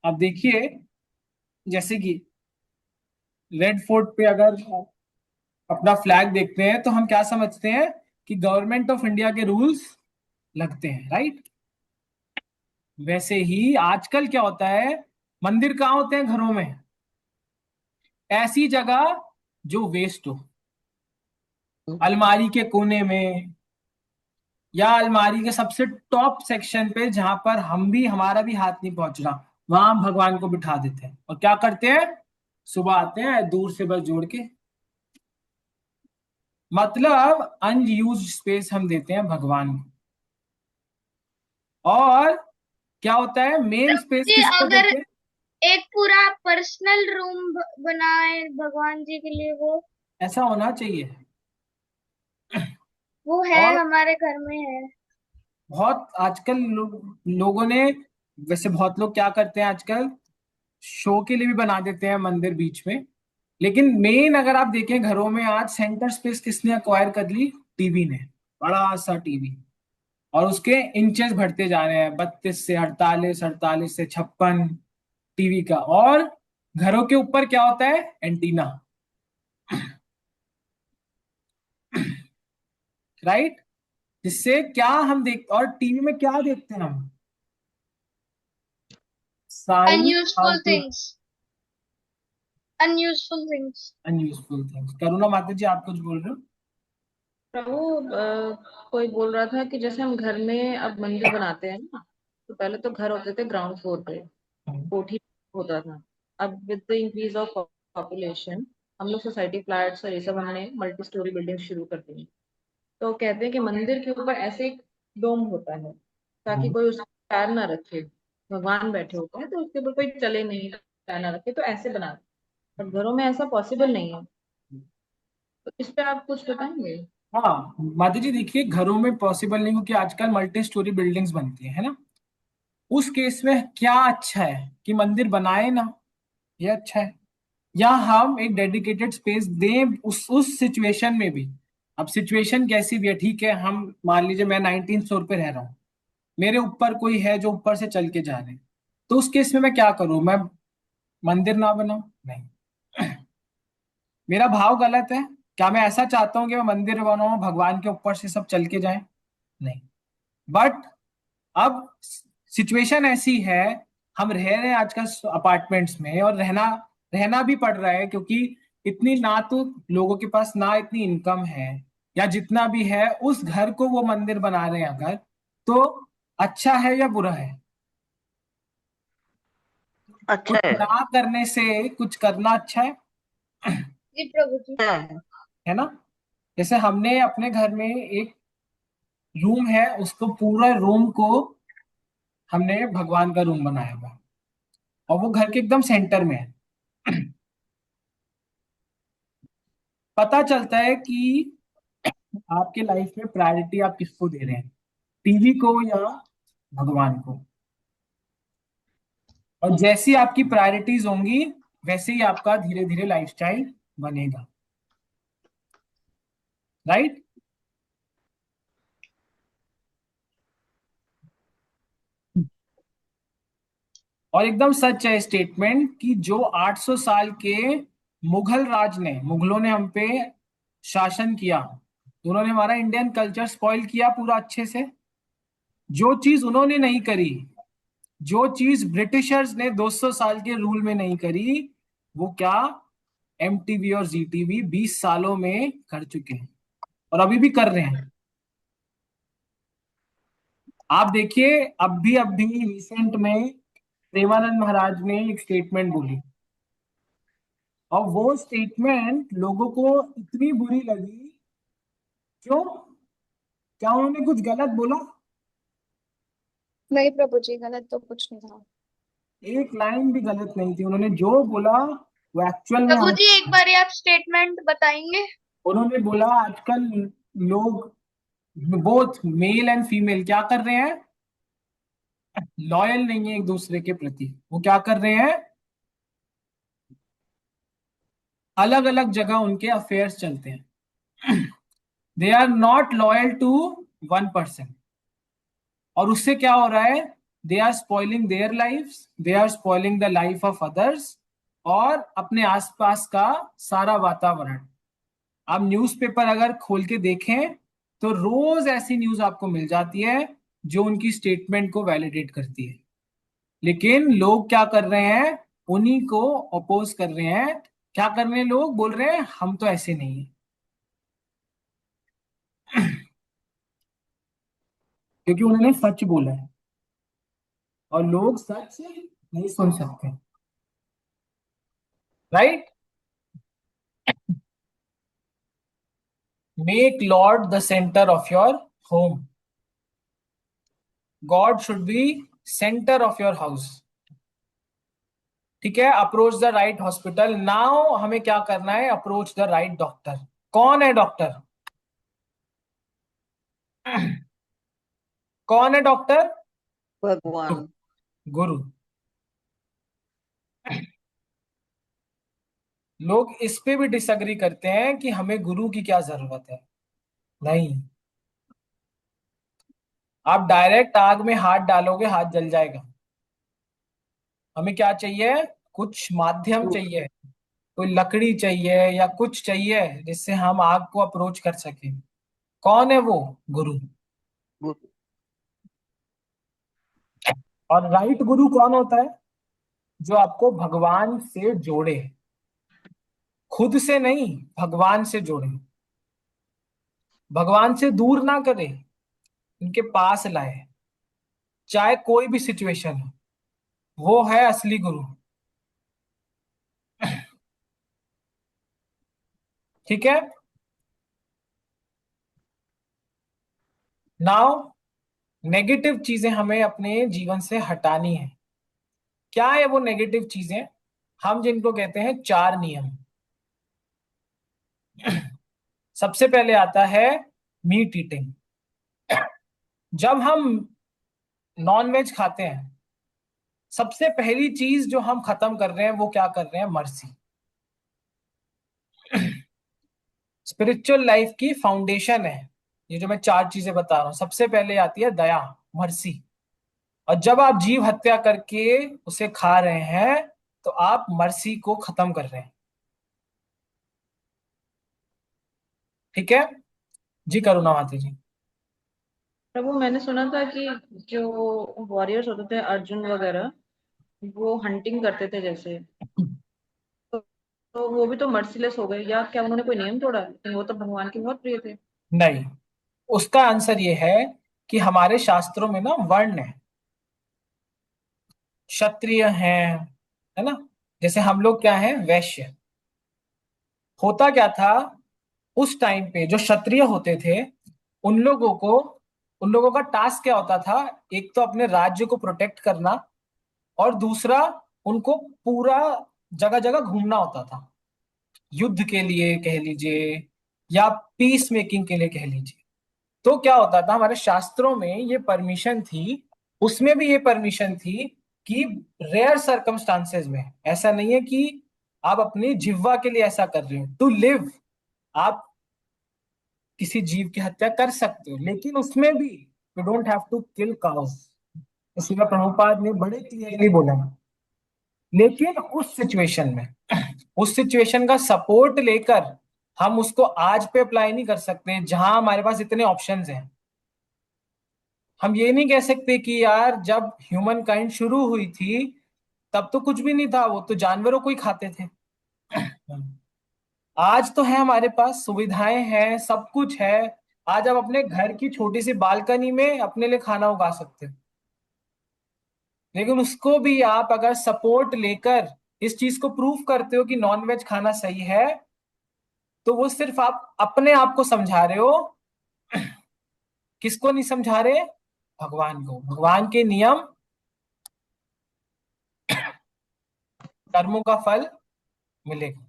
अब देखिए, जैसे कि रेड फोर्ट पे अगर अपना फ्लैग देखते हैं तो हम क्या समझते हैं कि गवर्नमेंट ऑफ इंडिया के रूल्स लगते हैं, राइट। वैसे ही आजकल क्या होता है, मंदिर कहाँ होते हैं, घरों में। ऐसी जगह जो वेस्ट हो, अलमारी के कोने में, या अलमारी के सबसे टॉप सेक्शन पे जहां पर हम भी, हमारा भी हाथ नहीं पहुंच रहा, वहां हम भगवान को बिठा देते हैं। और क्या करते हैं, सुबह आते हैं दूर से बस जोड़ के, मतलब अनयूज्ड स्पेस हम देते हैं भगवान को। और क्या होता है, मेन स्पेस जी किसको अगर देते हैं। एक पूरा पर्सनल रूम बनाए भगवान जी के लिए, ऐसा होना चाहिए। वो है, और हमारे घर में है। बहुत आजकल लोगों ने, वैसे बहुत लोग क्या करते हैं आजकल, शो के लिए भी बना देते हैं मंदिर बीच में। लेकिन मेन अगर आप देखें, घरों में आज सेंटर स्पेस किसने अक्वायर कर ली, टीवी ने। बड़ा सा टीवी, और उसके इंचेस बढ़ते जा रहे हैं, 32 से 48, 48 से 56 टीवी का। और घरों के ऊपर क्या होता है, एंटीना, राइट। जिससे क्या हम देख, और टीवी में क्या देखते हैं हम, सारी अनयूजफुल फालतू things, unuseful things. Unuseful things. Karuna Mata ji, आप कुछ बोल रहे हो। प्रभु, कोई बोल रहा था कि जैसे हम घर में अब मंदिर बनाते हैं ना, तो पहले तो घर होते थे ग्राउंड फ्लोर पे, कोठी होता था। अब with the increase of population हम लोग सोसाइटी फ्लैट्स और ये सब हमने मल्टी स्टोरी बिल्डिंग शुरू कर दी। तो कहते हैं कि मंदिर के ऊपर ऐसे एक डोम होता है, ताकि कोई उस पर पैर ना रखे। भगवान बैठे होते हैं तो उसके ऊपर कोई चले नहीं, पैर ना रखे, तो ऐसे बना। पर घरों में ऐसा पॉसिबल नहीं है, तो इस पे आप कुछ बताएंगे। हाँ माता जी, देखिए घरों में पॉसिबल नहीं, क्योंकि आजकल मल्टी स्टोरी बिल्डिंग्स बनती है ना। उस केस में क्या अच्छा है कि मंदिर बनाए ना, ये अच्छा है। या हम एक डेडिकेटेड स्पेस दें उस सिचुएशन में भी। अब सिचुएशन कैसी भी है, ठीक है, हम मान लीजिए मैं 19 फ्लोर पे रह रहा हूँ, मेरे ऊपर कोई है जो ऊपर से चल के जा रहे हैं, तो उस केस में मैं क्या करूं, मैं मंदिर ना बनाऊं, नहीं। मेरा भाव गलत है। क्या मैं ऐसा चाहता हूं कि मैं मंदिर बनाऊं, भगवान के ऊपर से सब चल के जाएं, नहीं। बट अब सिचुएशन ऐसी है, हम रह रहे हैं आजकल अपार्टमेंट्स में, और रहना रहना भी पड़ रहा है, क्योंकि इतनी ना तो लोगों के पास ना इतनी इनकम है, या जितना भी है उस घर को वो मंदिर बना रहे हैं अगर, तो अच्छा है या बुरा है। अच्छा कुछ है। ना करने से कुछ करना अच्छा जी प्रभु जी। है ना। जैसे हमने अपने घर में एक रूम है, उसको पूरा रूम को हमने भगवान का रूम बनाया हुआ, और वो घर के एकदम सेंटर में है। पता चलता है कि आपके लाइफ में प्रायोरिटी आप किसको दे रहे हैं, टीवी को या भगवान को। और जैसी आपकी प्रायोरिटीज होंगी, वैसे ही आपका धीरे धीरे लाइफस्टाइल बनेगा, राइट। और एकदम सच है स्टेटमेंट कि जो 800 साल के मुगल राज ने, मुगलों ने हम पे शासन किया, उन्होंने हमारा इंडियन कल्चर स्पॉइल किया पूरा अच्छे से। जो चीज उन्होंने नहीं करी, जो चीज ब्रिटिशर्स ने 200 साल के रूल में नहीं करी, वो क्या, एमटीवी और जीटीवी 20 सालों में कर चुके हैं, और अभी भी कर रहे हैं। आप देखिए, अभी रिसेंट में प्रेमानंद महाराज ने एक स्टेटमेंट बोली, और वो स्टेटमेंट लोगों को इतनी बुरी लगी। क्यों, क्या उन्होंने कुछ गलत बोला, नहीं प्रभु जी, गलत तो कुछ नहीं था। एक लाइन भी गलत नहीं थी, उन्होंने जो बोला वो एक्चुअल में प्रभु हम, जी एक बार आप स्टेटमेंट बताएंगे? उन्होंने बोला आजकल लोग बोथ मेल एंड फीमेल क्या कर रहे हैं, लॉयल नहीं है एक दूसरे के प्रति। वो क्या कर रहे हैं, अलग अलग जगह उनके अफेयर्स चलते हैं। They are not loyal to one person. और उससे क्या हो रहा है, they are spoiling their life, they are spoiling the life of others, और अपने आसपास का सारा वातावरण। आप न्यूज़पेपर अगर खोल के देखें तो रोज ऐसी न्यूज आपको मिल जाती है जो उनकी स्टेटमेंट को वैलिडेट करती है। लेकिन लोग क्या कर रहे हैं, उन्हीं को अपोज कर रहे हैं। क्या कर रहे हैं, लोग बोल रहे हैं हम तो ऐसे नहीं है। क्योंकि उन्होंने सच बोला है और लोग सच नहीं सुन सकते। Right. Make Lord the centre of your home, God should be centre of your house. ठीक है। Approach the right hospital. Now हमें क्या करना है, अप्रोच द राइट डॉक्टर। कौन है डॉक्टर? कौन है डॉक्टर? भगवान। गुरु। लोग इस पे भी डिसएग्री करते हैं कि हमें गुरु की क्या जरूरत है। नहीं, आप डायरेक्ट आग में हाथ डालोगे, हाथ जल जाएगा। हमें क्या चाहिए, कुछ माध्यम चाहिए, कोई लकड़ी चाहिए या कुछ चाहिए जिससे हम आग को अप्रोच कर सके। कौन है वो? गुरु। गुरु। और राइट गुरु कौन होता है? जो आपको भगवान से जोड़े, खुद से नहीं, भगवान से जोड़े, भगवान से दूर ना करे, उनके पास लाए, चाहे कोई भी सिचुएशन हो। वो है असली गुरु। ठीक है। नाउ नेगेटिव चीजें हमें अपने जीवन से हटानी है। क्या है वो नेगेटिव चीजें? हम जिनको कहते हैं चार नियम। सबसे पहले आता है मीट ईटिंग। जब हम नॉन वेज खाते हैं, सबसे पहली चीज जो हम खत्म कर रहे हैं वो क्या कर रहे हैं, मर्सी। स्पिरिचुअल लाइफ की फाउंडेशन है ये जो मैं चार चीजें बता रहा हूं। सबसे पहले आती है दया, मर्सी। और जब आप जीव हत्या करके उसे खा रहे हैं तो आप मर्सी को खत्म कर रहे हैं। ठीक है जी, करुणा माता जी। प्रभु मैंने सुना था कि जो वॉरियर्स होते थे अर्जुन वगैरह, वो हंटिंग करते थे जैसे, तो वो भी तो मर्सीलेस हो गए, या क्या उन्होंने कोई नियम तोड़ा? लेकिन वो तो भगवान के बहुत प्रिय थे। नहीं, उसका आंसर ये है कि हमारे शास्त्रों में ना वर्ण है, क्षत्रिय हैं, है ना। जैसे हम लोग क्या है, वैश्य। होता क्या था उस टाइम पे, जो क्षत्रिय होते थे उन लोगों को, उन लोगों का टास्क क्या होता था, एक तो अपने राज्य को प्रोटेक्ट करना, और दूसरा उनको पूरा जगह जगह घूमना होता था, युद्ध के लिए कह लीजिए या पीस मेकिंग के लिए कह लीजिए। तो क्या होता था, हमारे शास्त्रों में ये परमिशन थी, उसमें भी ये परमिशन थी कि रेयर सर्कमस्टांसेस में, ऐसा नहीं है कि आप अपनी जिह्वा के लिए ऐसा कर रहे हो, टू लिव आप किसी जीव की हत्या कर सकते हो, लेकिन उसमें भी you don't have to kill cows. इसलिए प्रभुपाद ने बड़े क्लियरली बोला है। लेकिन उस सिचुएशन में, उस सिचुएशन का सपोर्ट लेकर हम उसको आज पे अप्लाई नहीं कर सकते जहां हमारे पास इतने ऑप्शंस हैं। हम ये नहीं कह सकते कि यार जब ह्यूमन काइंड शुरू हुई थी तब तो कुछ भी नहीं था, वो तो जानवरों को ही खाते थे। आज तो है, हमारे पास सुविधाएं हैं, सब कुछ है। आज आप अपने घर की छोटी सी बालकनी में अपने लिए खाना उगा सकते हो। लेकिन उसको भी आप अगर सपोर्ट लेकर इस चीज को प्रूव करते हो कि नॉन वेज खाना सही है, तो वो सिर्फ आप अपने आप को समझा रहे हो। किसको नहीं समझा रहे? भगवान को। भगवान के नियम, कर्मों का फल मिलेगा।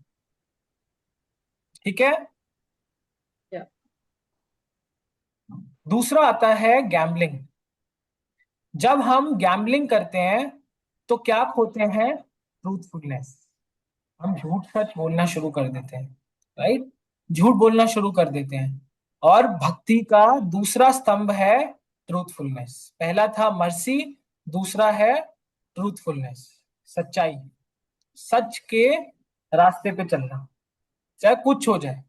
ठीक है। Yeah. दूसरा आता है गैम्बलिंग। जब हम गैम्बलिंग करते हैं तो क्या खोते हैं? ट्रूथफुलनेस। हम झूठ सच बोलना शुरू कर देते हैं, राइट? झूठ बोलना शुरू कर देते हैं। और भक्ति का दूसरा स्तंभ है ट्रूथफुलनेस। पहला था मर्सी, दूसरा है ट्रूथफुलनेस, सच्चाई, सच के रास्ते पे चलना, चाहे कुछ हो जाए।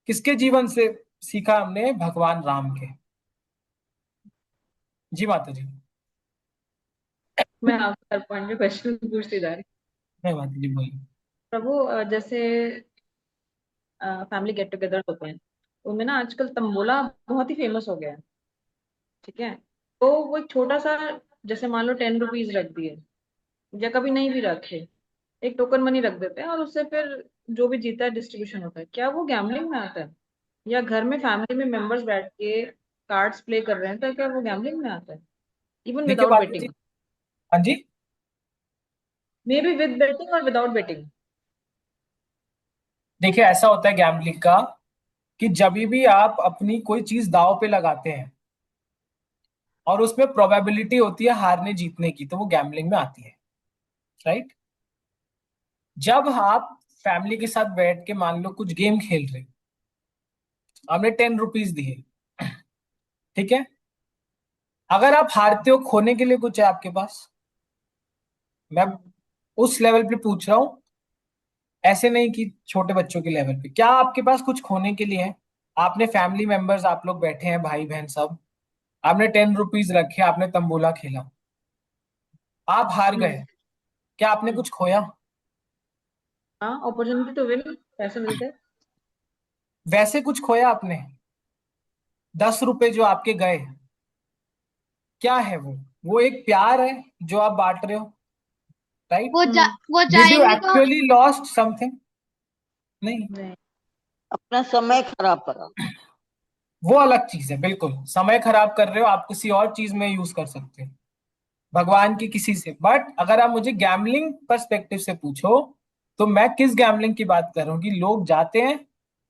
किसके जीवन से सीखा हमने? भगवान राम के। जी माता जी। मैं आपसे हर पॉइंट में क्वेश्चन पूछती जा रही नहीं माता जी, बोलिए। प्रभु। जैसे फैमिली गेट टुगेदर होते हैं, उनमें ना आजकल तंबोला बहुत ही फेमस हो गया है। ठीक है। तो वो एक छोटा सा, जैसे मान लो 10 रुपीज रख दिए, या कभी नहीं भी रखे, एक टोकन मनी रख देते हैं और उससे फिर जो भी जीता है डिस्ट्रीब्यूशन होता है, क्या वो गैम्बलिंग में आता है? या घर में फैमिली में मेंबर्स बैठ के कार्ड्स प्ले कर रहे हैं, तो क्या वो गैम्बलिंग में आता है? इवन देखिए विदाउट माता जी। बेटिंग, हाँ जी। मे बी विद बेटिंग और विदाउट बेटिंग। देखिए ऐसा होता है गैम्बलिंग का कि जब भी आप अपनी कोई चीज दांव पे लगाते हैं और उसमें प्रोबेबिलिटी होती है हारने जीतने की, तो वो गैम्बलिंग में आती है, राइट? जब आप फैमिली के साथ बैठ के मान लो कुछ गेम खेल रहे, आपने 10 रुपीज दिए, ठीक है। अगर आप हारते हो, खोने के लिए कुछ है आपके पास? मैं उस लेवल पे पूछ रहा हूं, ऐसे नहीं कि छोटे बच्चों के लेवल पे। क्या आपके पास कुछ खोने के लिए है? आपने फैमिली मेंबर्स, आप लोग बैठे हैं, भाई बहन सब, आपने 10 रुपीज रखे, आपने तंबोला खेला, आप हार हम्म। गए, क्या आपने हम्म। कुछ खोया? हाँ, अपॉर्चुनिटी टू विन, पैसे मिलते हैं। वैसे कुछ खोया आपने? 10 रुपए जो आपके गए, क्या है वो? वो एक प्यार है जो आप बांट रहे हो, राइट? वो डिड यू जाएंगे तो एक्चुअली लॉस्ट समथिंग? नहीं। नहीं। अपना समय खराब करा। वो अलग चीज है, बिल्कुल। समय खराब कर रहे हो आप, किसी और चीज में यूज कर सकते हो, भगवान की किसी से। बट अगर आप मुझे गैम्बलिंग पर्सपेक्टिव से पूछो, तो मैं किस गैम्बलिंग की बात कर रहा हूँ कि लोग जाते हैं,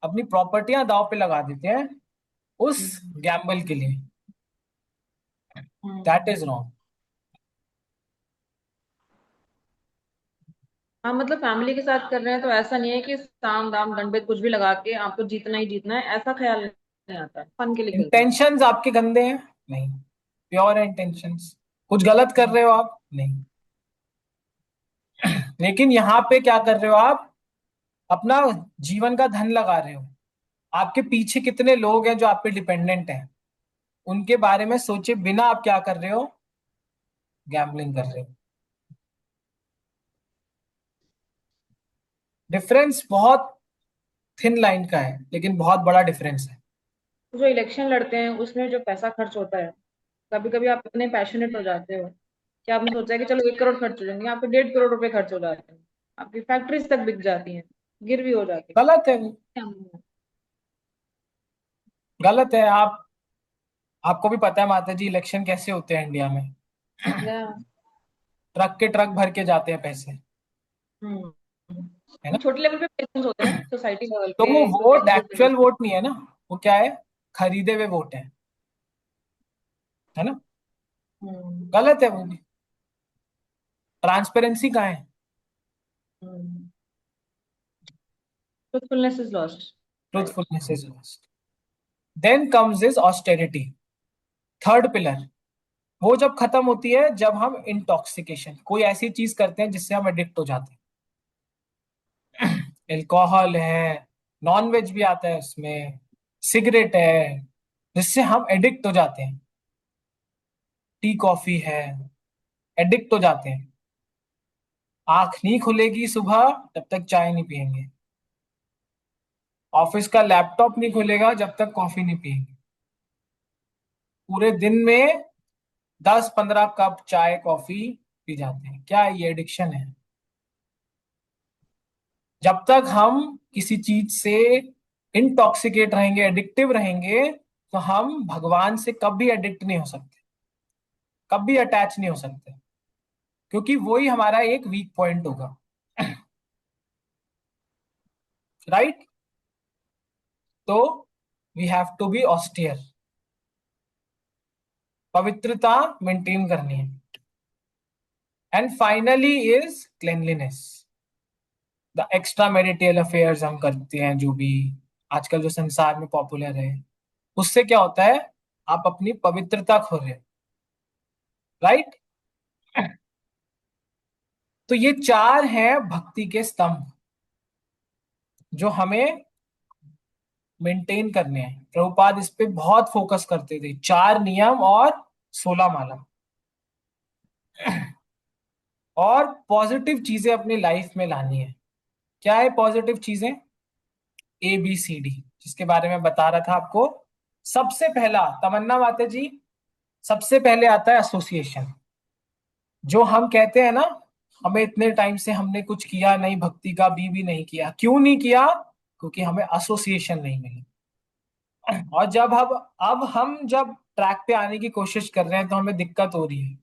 अपनी प्रॉपर्टियां दांव पे लगा देते हैं उस गैम्बल के लिए। That is wrong. हाँ, मतलब फैमिली के साथ कर रहे हैं तो ऐसा नहीं है कि साम दाम दंड कुछ भी लगा के आपको जीतना ही जीतना है, ऐसा ख्याल नहीं आता है। फन के लिए खेलते हैं। इंटेंशंस आपके गंदे हैं? नहीं, प्योर है इंटेंशंस। कुछ गलत कर रहे हो आप? नहीं। लेकिन यहाँ पे क्या कर रहे हो आप? अपना जीवन का धन लगा रहे हो। आपके पीछे कितने लोग हैं जो आप पे डिपेंडेंट हैं, उनके बारे में सोचे बिना आप क्या कर रहे हो? गैम्बलिंग कर रहे हो। डिफरेंस बहुत थिन लाइन का है, लेकिन बहुत बड़ा डिफरेंस है। जो इलेक्शन लड़ते हैं उसमें जो पैसा खर्च होता है, कभी कभी आप इतने पैशनेट हो जाते हो कि आपने सोचा है कि चलो 1 करोड़ खर्च हो जाएंगे, आपके 1.5 करोड़ रुपए खर्च हो जाते हैं, आपकी फैक्ट्रीज तक बिक जाती हैं, गिरवी हो जाती गलत है वो, है। गलत है। आपको भी पता है माता जी, इलेक्शन कैसे होते हैं इंडिया में। या। ट्रक के ट्रक भर के जाते हैं पैसे, हम्म। है वो ना? छोटे लेवल पे पेशेंस होते हैं, सोसाइटी लेवल तो पे वो कोई वोट कैंडिडेट। एक्चुअल वोट नहीं है ना, वो क्या है? खरीदे हुए वोट है ना? गलत है वो भी। ट्रांसपेरेंसी कहाँ है? Truthfulness is lost. Right. Truthfulness is lost. Then comes is austerity, third pillar. वो जब खत्म होती है जब हम इंटॉक्सिकेशन, कोई ऐसी चीज करते हैं जिससे हम एडिक्ट हो जाते हैं। एल्कोहल है, नॉन वेज भी आता है उसमें, सिगरेट है, जिससे हम एडिक्ट हो जाते हैं। टी कॉफी है, एडिक्ट हो जाते हैं। आंख नहीं खुलेगी सुबह जब तक चाय नहीं पियेंगे, ऑफिस का लैपटॉप नहीं खुलेगा जब तक कॉफी नहीं पियेंगे। पूरे दिन में 10-15 कप चाय कॉफी पी जाते हैं। क्या ये एडिक्शन है? जब तक हम किसी चीज से इंटॉक्सिकेट रहेंगे, एडिक्टिव रहेंगे, तो हम भगवान से कभी एडिक्ट नहीं हो सकते, कभी अटैच नहीं हो सकते, क्योंकि वही हमारा एक वीक पॉइंट होगा। राइट? तो we have to be austere, पवित्रता मेंटेन करनी है। And finally is cleanliness. The extramarital affairs हम करते हैं जो भी आजकल जो संसार में पॉपुलर है, उससे क्या होता है, आप अपनी पवित्रता खो रहे हो। राइट? तो ये चार हैं भक्ति के स्तंभ जो हमें मेंटेन करने हैं। प्रभुपाद इस पे बहुत फोकस करते थे, 4 नियम और 16 माला। और पॉजिटिव चीजें अपनी लाइफ में लानी है। क्या है पॉजिटिव चीजें? ABCD, जिसके बारे में बता रहा था आपको। सबसे पहला, तमन्ना माता जी, सबसे पहले आता है एसोसिएशन। जो हम कहते हैं ना, हमें इतने टाइम से हमने कुछ किया नहीं, भक्ति का भी नहीं किया। क्यों नहीं किया? क्योंकि हमें एसोसिएशन नहीं मिली। और अब हम जब ट्रैक पे आने की कोशिश कर रहे हैं तो हमें दिक्कत हो रही है,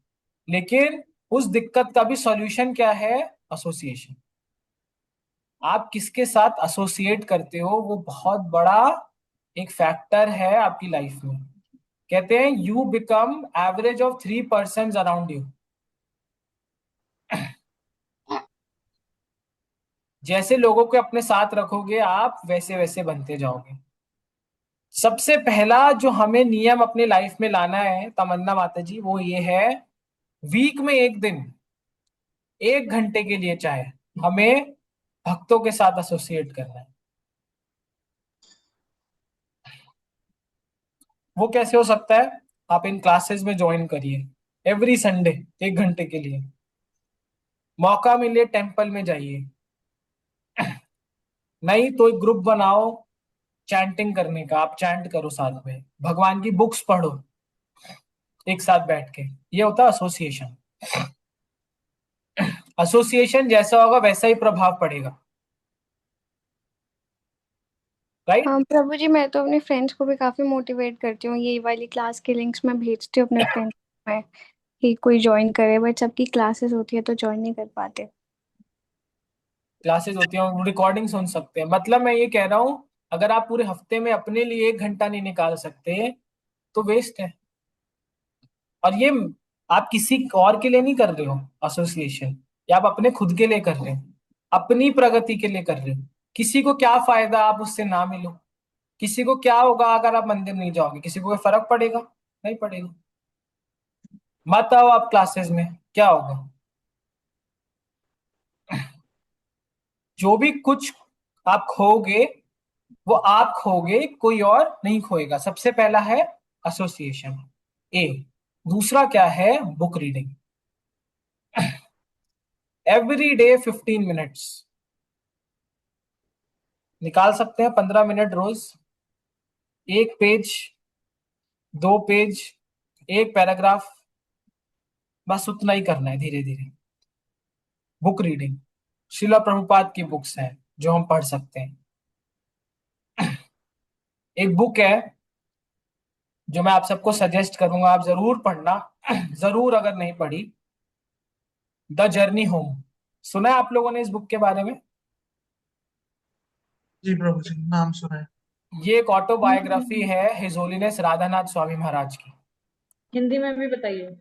लेकिन उस दिक्कत का भी सॉल्यूशन क्या है? एसोसिएशन। आप किसके साथ एसोसिएट करते हो वो बहुत बड़ा एक फैक्टर है आपकी लाइफ में। कहते हैं you become average of 3 person around you. जैसे लोगों को अपने साथ रखोगे आप, वैसे वैसे बनते जाओगे। सबसे पहला जो हमें नियम अपने लाइफ में लाना है तमन्ना माता जी, वो ये है, वीक में एक दिन, 1 घंटे के लिए चाहे, हमें भक्तों के साथ एसोसिएट करना है। वो कैसे हो सकता है? आप इन क्लासेस में ज्वाइन करिए, एवरी संडे 1 घंटे के लिए। मौका मिले टेम्पल में जाइए, नहीं तो एक ग्रुप बनाओ चैंटिंग करने का, आप चैंट करो साथ में, भगवान की बुक्स पढ़ो एक साथ बैठ के। ये होता है एसोसिएशन। एसोसिएशन जैसा होगा वैसा ही प्रभाव पड़ेगा। राइट? हाँ प्रभु जी, मैं तो अपने फ्रेंड्स को भी काफी मोटिवेट करती हूँ, ये वाली क्लास के लिंक्स मैं भेजती हूँ अपने फ्रेंड्स में कि कोई ज्वाइन करे, बट सबकी क्लासेस होती है तो ज्वाइन नहीं कर पाते। क्लासेस होती हैं, रिकॉर्डिंग सुन सकते हैं। मतलब मैं ये कह रहा हूँ, अगर आप पूरे हफ्ते में अपने लिए 1 घंटा नहीं निकाल सकते तो वेस्ट है। और ये आप किसी और के लिए नहीं कर रहे हो एसोसिएशन, या आप अपने खुद के लिए कर रहे हो, अपनी प्रगति के लिए कर रहे हो। किसी को क्या फायदा आप उससे ना मिलो? किसी को क्या होगा अगर आप मंदिर नहीं जाओगे? किसी को कोई फर्क पड़ेगा? नहीं पड़ेगा। मत आओ आप क्लासेस में, क्या होगा? जो भी कुछ आप खोगे वो आप खोगे, कोई और नहीं खोएगा। सबसे पहला है एसोसिएशन, ए। दूसरा क्या है? Book reading. Every day 15 minutes निकाल सकते हैं, 15 मिनट रोज। 1 पेज, 2 पेज, 1 पैराग्राफ, बस उतना ही करना है धीरे धीरे। बुक रीडिंग, शिला प्रभुपाद की बुक्स हैं जो हम पढ़ सकते हैं। एक बुक है जो मैं आप सबको सजेस्ट करूंगा, आप जरूर पढ़ना, जरूर, अगर नहीं पढ़ी, द जर्नी होम। सुना है आप लोगों ने इस बुक के बारे में? जी प्रभु जी, नाम सुना है। ये एक ऑटोबायोग्राफी है हिज होलीनेस राधानाथ स्वामी महाराज की। हिंदी में भी बताइए।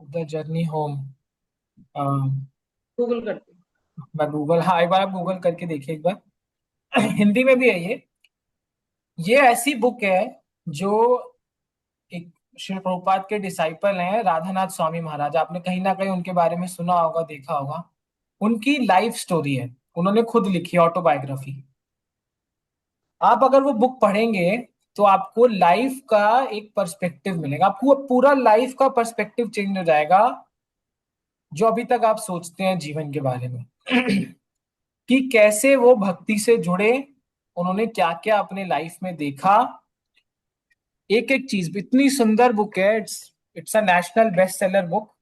The journey home. गूगल करते हैं। मैं गूगल, हाँ, एक बार आप गूगल करके देखिए एक बार। हिंदी में भी है ये। ये ऐसी बुक है जो एक श्री प्रभुपाद के डिसाइपल हैं राधानाथ स्वामी महाराज, आपने कहीं ना कहीं उनके बारे में सुना होगा, देखा होगा। उनकी लाइफ स्टोरी है, उन्होंने खुद लिखी ऑटोबायोग्राफी। आप अगर वो बुक पढ़ेंगे तो आपको लाइफ का एक पर्सपेक्टिव मिलेगा, आपको पूरा लाइफ का पर्सपेक्टिव चेंज हो जाएगा जो अभी तक आप सोचते हैं जीवन के बारे में। कि कैसे वो भक्ति से जुड़े, उन्होंने क्या क्या अपने लाइफ में देखा। एक एक चीज, इतनी सुंदर बुक है, it's a national best seller book.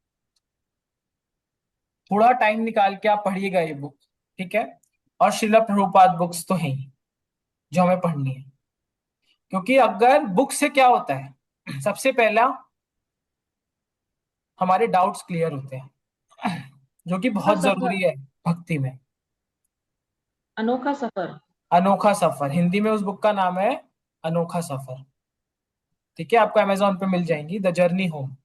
थोड़ा टाइम निकाल के आप पढ़िएगा ये बुक, ठीक है? और श्रीला प्रभुपाद बुक्स तो हैं ही जो हमें पढ़नी है। क्योंकि अगर बुक से क्या होता है, सबसे पहला हमारे डाउट्स क्लियर होते हैं, जो कि हाँ बहुत सब। जरूरी है भक्ति में। अनोखा सफर। अनोखा सफर, हिंदी में उस बुक का नाम है अनोखा सफर। ठीक है, आपको अमेजोन पे मिल जाएंगी, द जर्नी होम।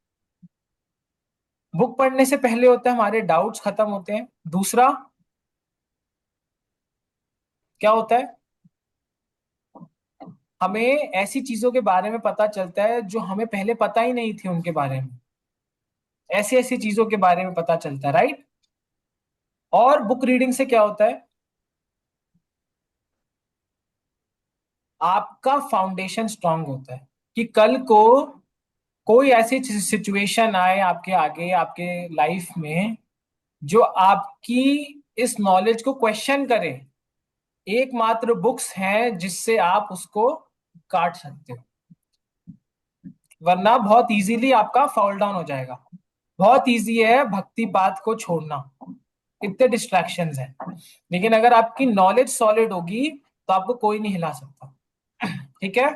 बुक पढ़ने से पहले होता है हमारे डाउट्स खत्म होते हैं। दूसरा क्या होता है, हमें ऐसी चीजों के बारे में पता चलता है जो हमें पहले पता ही नहीं थी उनके बारे में, ऐसी ऐसी चीजों के बारे में पता चलता है, राइट। और बुक रीडिंग से क्या होता है, आपका फाउंडेशन स्ट्रांग होता है कि कल को कोई ऐसी सिचुएशन आए आपके आगे, आपके लाइफ में, जो आपकी इस नॉलेज को क्वेश्चन करे, एकमात्र बुक्स हैं जिससे आप उसको काट सकते हो, वरना बहुत इजीली आपका फॉल डाउन हो जाएगा। बहुत इजी है भक्ति पाथ को छोड़ना, इतने डिस्ट्रैक्शंस हैं, लेकिन अगर आपकी नॉलेज सॉलिड होगी तो आपको कोई नहीं हिला सकता। ठीक है,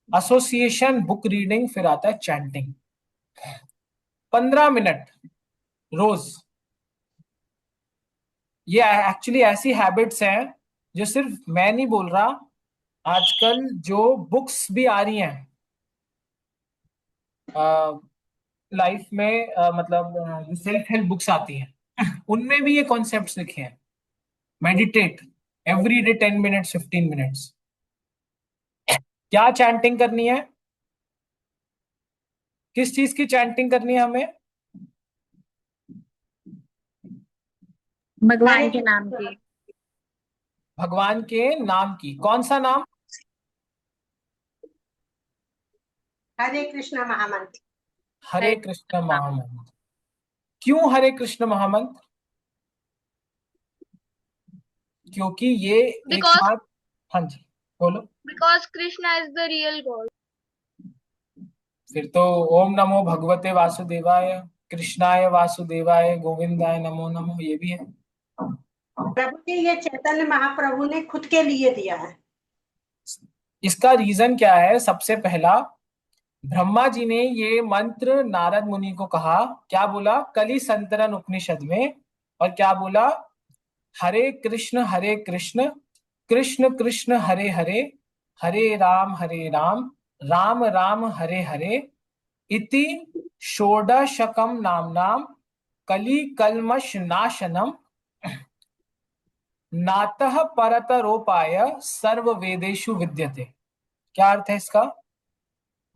एसोसिएशन, बुक रीडिंग, फिर आता है चैंटिंग। 15 मिनट रोज, ये एक्चुअली ऐसी हैबिट्स हैं जो सिर्फ मैं नहीं बोल रहा, आजकल जो बुक्स भी आ रही हैं लाइफ में, मतलब सेल्फ हेल्प बुक्स आती हैं उनमें भी ये कॉन्सेप्ट्स लिखे हैं। Meditate every day 10 minutes, 15 minutes. क्या चैंटिंग करनी है, किस चीज की चैंटिंग करनी है हमें, भगवान के नाम की। भगवान के नाम की। कौन सा नाम, हरे कृष्ण महामंत्र। हरे कृष्ण महामंत्र। क्यों हरे कृष्ण महामंत्र, क्योंकि ये बिकॉज एकमात्र, हाँ जी बोलो। Because Krishna is the real God. फिर तो ओम नमो भगवते वासुदेवाय, कृष्णाय वासुदेवाय, गोविंदाय नमो नमो, ये भी है। प्रभु जी ये चैतन्य महाप्रभु ने खुद के लिए दिया है। इसका रीजन क्या है, सबसे पहला, ब्रह्मा जी ने ये मंत्र नारद मुनि को कहा, क्या बोला कली संतरन उपनिषद में, और क्या बोला, हरे कृष्ण कृष्ण कृष्ण हरे हरे, हरे राम राम राम हरे हरे, इति षोडशकम नामनाम कली कल्मष नाशनम नातः परतरोपाय सर्व वेदेषु विद्यते। क्या अर्थ है इसका,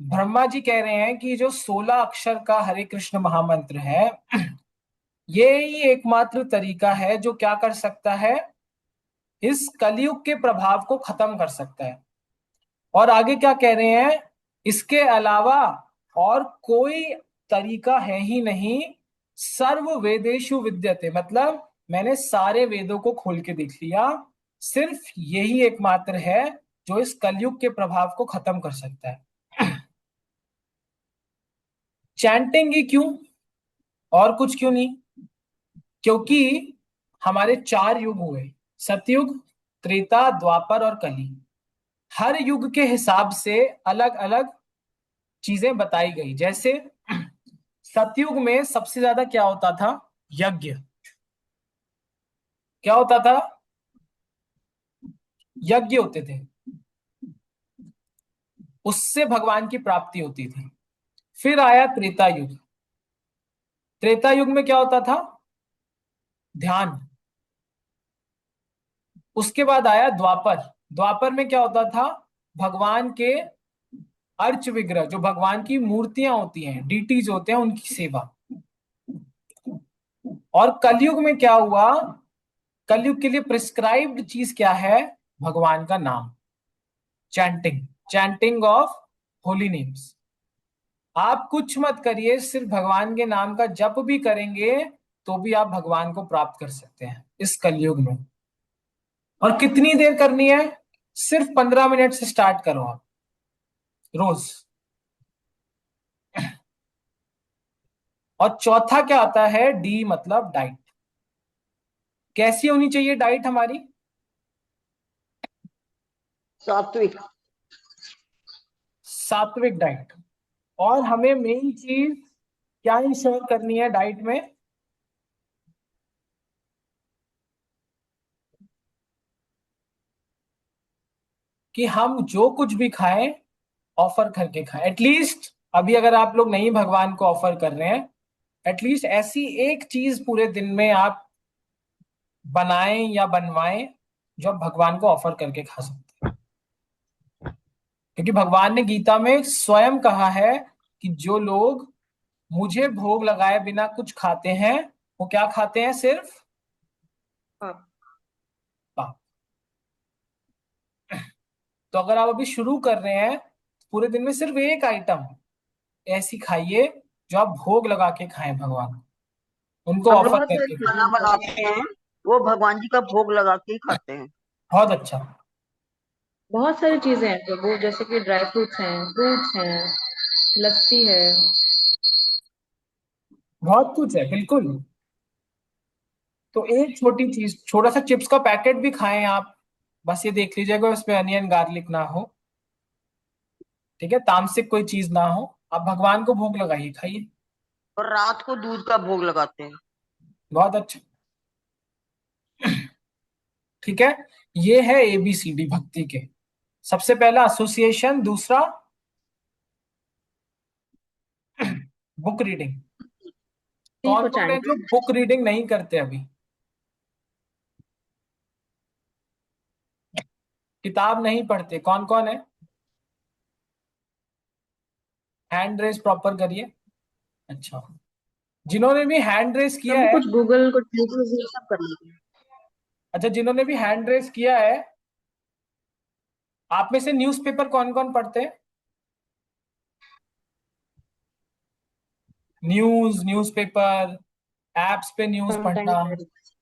ब्रह्मा जी कह रहे हैं कि जो 16 अक्षर का हरे कृष्ण महामंत्र है, ये ही एकमात्र तरीका है जो क्या कर सकता है, इस कलयुग के प्रभाव को खत्म कर सकता है। और आगे क्या कह रहे हैं, इसके अलावा और कोई तरीका है ही नहीं, सर्व वेदेषु विद्यते, मतलब मैंने सारे वेदों को खोल के देख लिया, सिर्फ यही एकमात्र है जो इस कलयुग के प्रभाव को खत्म कर सकता है। चैंटिंग ही क्यों, और कुछ क्यों नहीं, क्योंकि हमारे 4 युग हुए, सतयुग, त्रेता, द्वापर और कली। हर युग के हिसाब से अलग अलग चीजें बताई गई। जैसे सतयुग में सबसे ज्यादा क्या होता था, यज्ञ। क्या होता था, यज्ञ होते थे, उससे भगवान की प्राप्ति होती थी। फिर आया त्रेता युग, त्रेता युग में क्या होता था, ध्यान। उसके बाद आया द्वापर, द्वापर में क्या होता था, भगवान के अर्च विग्रह, जो भगवान की मूर्तियां होती हैं, डीटीज होते हैं, उनकी सेवा। और कलयुग में क्या हुआ, कलयुग के लिए प्रिस्क्राइब्ड चीज क्या है, भगवान का नाम, chanting, chanting of Holi names. आप कुछ मत करिए, सिर्फ भगवान के नाम का जप भी करेंगे तो भी आप भगवान को प्राप्त कर सकते हैं इस कलयुग में। और कितनी देर करनी है, सिर्फ 15 मिनट से स्टार्ट करो आप रोज। और चौथा क्या आता है, डी मतलब डाइट। कैसी होनी चाहिए डाइट हमारी, सात्विक। सात्विक डाइट। और हमें मेन चीज क्या इंश्योर करनी है डाइट में, कि हम जो कुछ भी खाएं ऑफर करके खाएं। एटलीस्ट अभी अगर आप लोग नहीं भगवान को ऑफर कर रहे हैं, एटलीस्ट ऐसी एक चीज पूरे दिन में आप बनाएं या बनवाएं जो आप भगवान को ऑफर करके खा सकते हैं। क्योंकि भगवान ने गीता में स्वयं कहा है कि जो लोग मुझे भोग लगाए बिना कुछ खाते हैं वो क्या खाते हैं? सिर्फ हाँ। पाप। तो अगर आप अभी शुरू कर रहे हैं, पूरे दिन में सिर्फ एक आइटम ऐसी खाइए जो आप भोग लगा के खाएं भगवान को, उनको हम ऑफर लोग जो करके खाएं। खाना बनाते हैं वो भगवान जी का भोग लगा के ही खाते हैं। बहुत अच्छा। बहुत सारी चीजें हैं प्रभु, जैसे कि ड्राई फ्रूट्स हैं, लस्सी है। बहुत कुछ है, बिल्कुल। तो एक छोटी चीज, छोटा सा चिप्स का पैकेट भी खाएं आप, बस ये देख लीजिएगा उसमें अनियन गार्लिक ना हो, ठीक है, तामसिक कोई चीज ना हो। आप भगवान को भोग लगाइए, खाइए। और रात को दूध का भोग लगाते हैं। बहुत अच्छा। ठीक है, ये है ABCD भक्ति के। सबसे पहला एसोसिएशन, दूसरा बुक रीडिंग। टी कौन फॉर कौन है जो चैंटिंग। बुक रीडिंग नहीं करते अभी? किताब नहीं पढ़ते कौन कौन है? हैंड रेस प्रॉपर करिए। अच्छा, जिन्होंने भी हैंड रेस किया प्रभु है, कुछ गूगल, कुछ यूट्यूब, ये सब कर लेते हैं। अच्छा जिन्होंने भी हैंड रेस किया है, आप में से न्यूज़पेपर कौन कौन पढ़ते हैं? न्यूज़पेपर, एप्स पे न्यूज पढ़ना, समटाइम्स।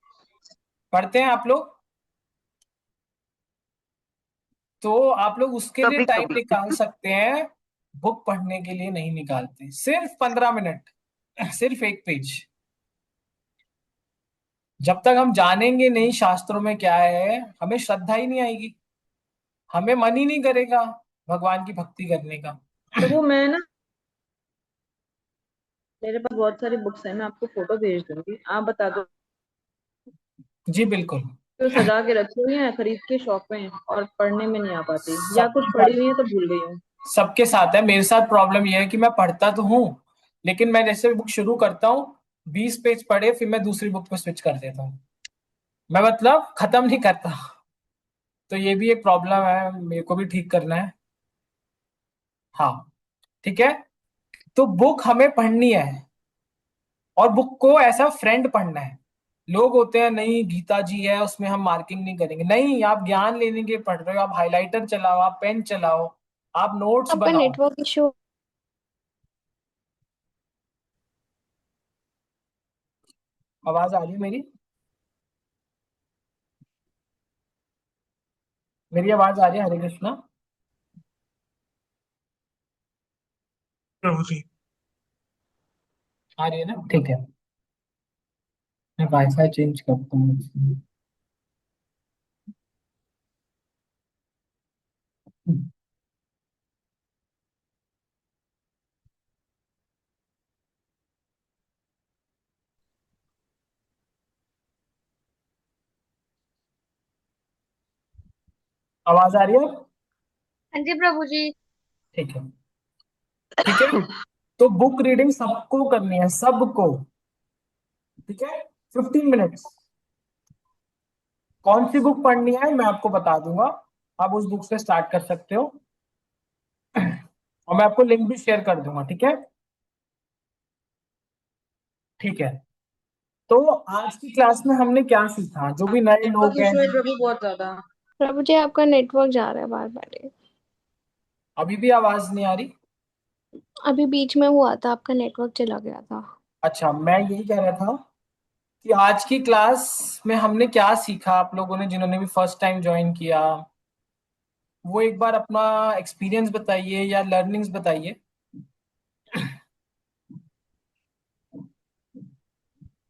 पढ़ते हैं आप लोग? तो आप लोग उसके लिए कभी टाइम कभी। निकाल सकते हैं, बुक पढ़ने के लिए नहीं निकालते। सिर्फ 15 मिनट, सिर्फ एक पेज। जब तक हम जानेंगे नहीं शास्त्रों में क्या है, हमें श्रद्धा ही नहीं आएगी, हमें मन ही नहीं करेगा भगवान की भक्ति करने का। प्रभु मैं ना, मेरे पास बहुत सारी बुक्स हैं, मैं आपको फोटो भेज दूंगी, आप बता दो। जी बिल्कुल। तो सजा के रखी हुई है, खरीद के शॉप में, और पढ़ने में नहीं आ पाती, या कुछ सबके पढ़ी साथ, हुई है तो भूल गई हूँ। सबके साथ है। मेरे साथ प्रॉब्लम यह है कि मैं पढ़ता तो हूँ, लेकिन मैं जैसे बुक शुरू करता हूँ, 20 पेज पढ़े फिर मैं दूसरी बुक पे स्विच कर देता हूँ। मैं मतलब खत्म नहीं करता। तो ये भी एक प्रॉब्लम है, मेरे को भी ठीक करना है। हाँ, ठीक है। तो बुक हमें पढ़नी है, और बुक को ऐसा फ्रेंड पढ़ना है। लोग होते हैं, नहीं गीता जी है उसमें हम मार्किंग नहीं करेंगे। नहीं, आप ज्ञान लेने के पढ़ रहे हो, आप हाइलाइटर चलाओ, आप पेन चलाओ, आप नोट्स आपका बनाओ। Network issue. आवाज आ रही है मेरी? मेरी आवाज आ रही है? हरे कृष्णा। प्रभु जी। आ रही है ना? ठीक है, मैं वाईफाई चेंज करता हूँ। आवाज आ रही है? हाँ जी प्रभु जी। ठीक है, ठीक है। तो बुक रीडिंग सबको करनी है, सबको, ठीक है, 15 मिनट्स। कौन सी बुक पढ़नी है मैं आपको बता दूंगा, आप उस बुक से स्टार्ट कर सकते हो, और मैं आपको लिंक भी शेयर कर दूंगा, ठीक है? ठीक है। तो आज की क्लास में हमने क्या सीखा, जो भी नए नेटवर्क लोग हैं? इशू है प्रभु बहुत ज्यादा। प्रभु जी आपका नेटवर्क जा रहा है बार बार। अभी भी आवाज नहीं आ रही? अभी बीच में हुआ था, आपका नेटवर्क चला गया था। अच्छा, मैं यही कह रहा था कि आज की क्लास में हमने क्या सीखा। आप लोगों ने जिन्होंने भी फर्स्ट टाइम ज्वाइन किया, वो एक बार अपना एक्सपीरियंस बताइए या लर्निंग्स बताइए।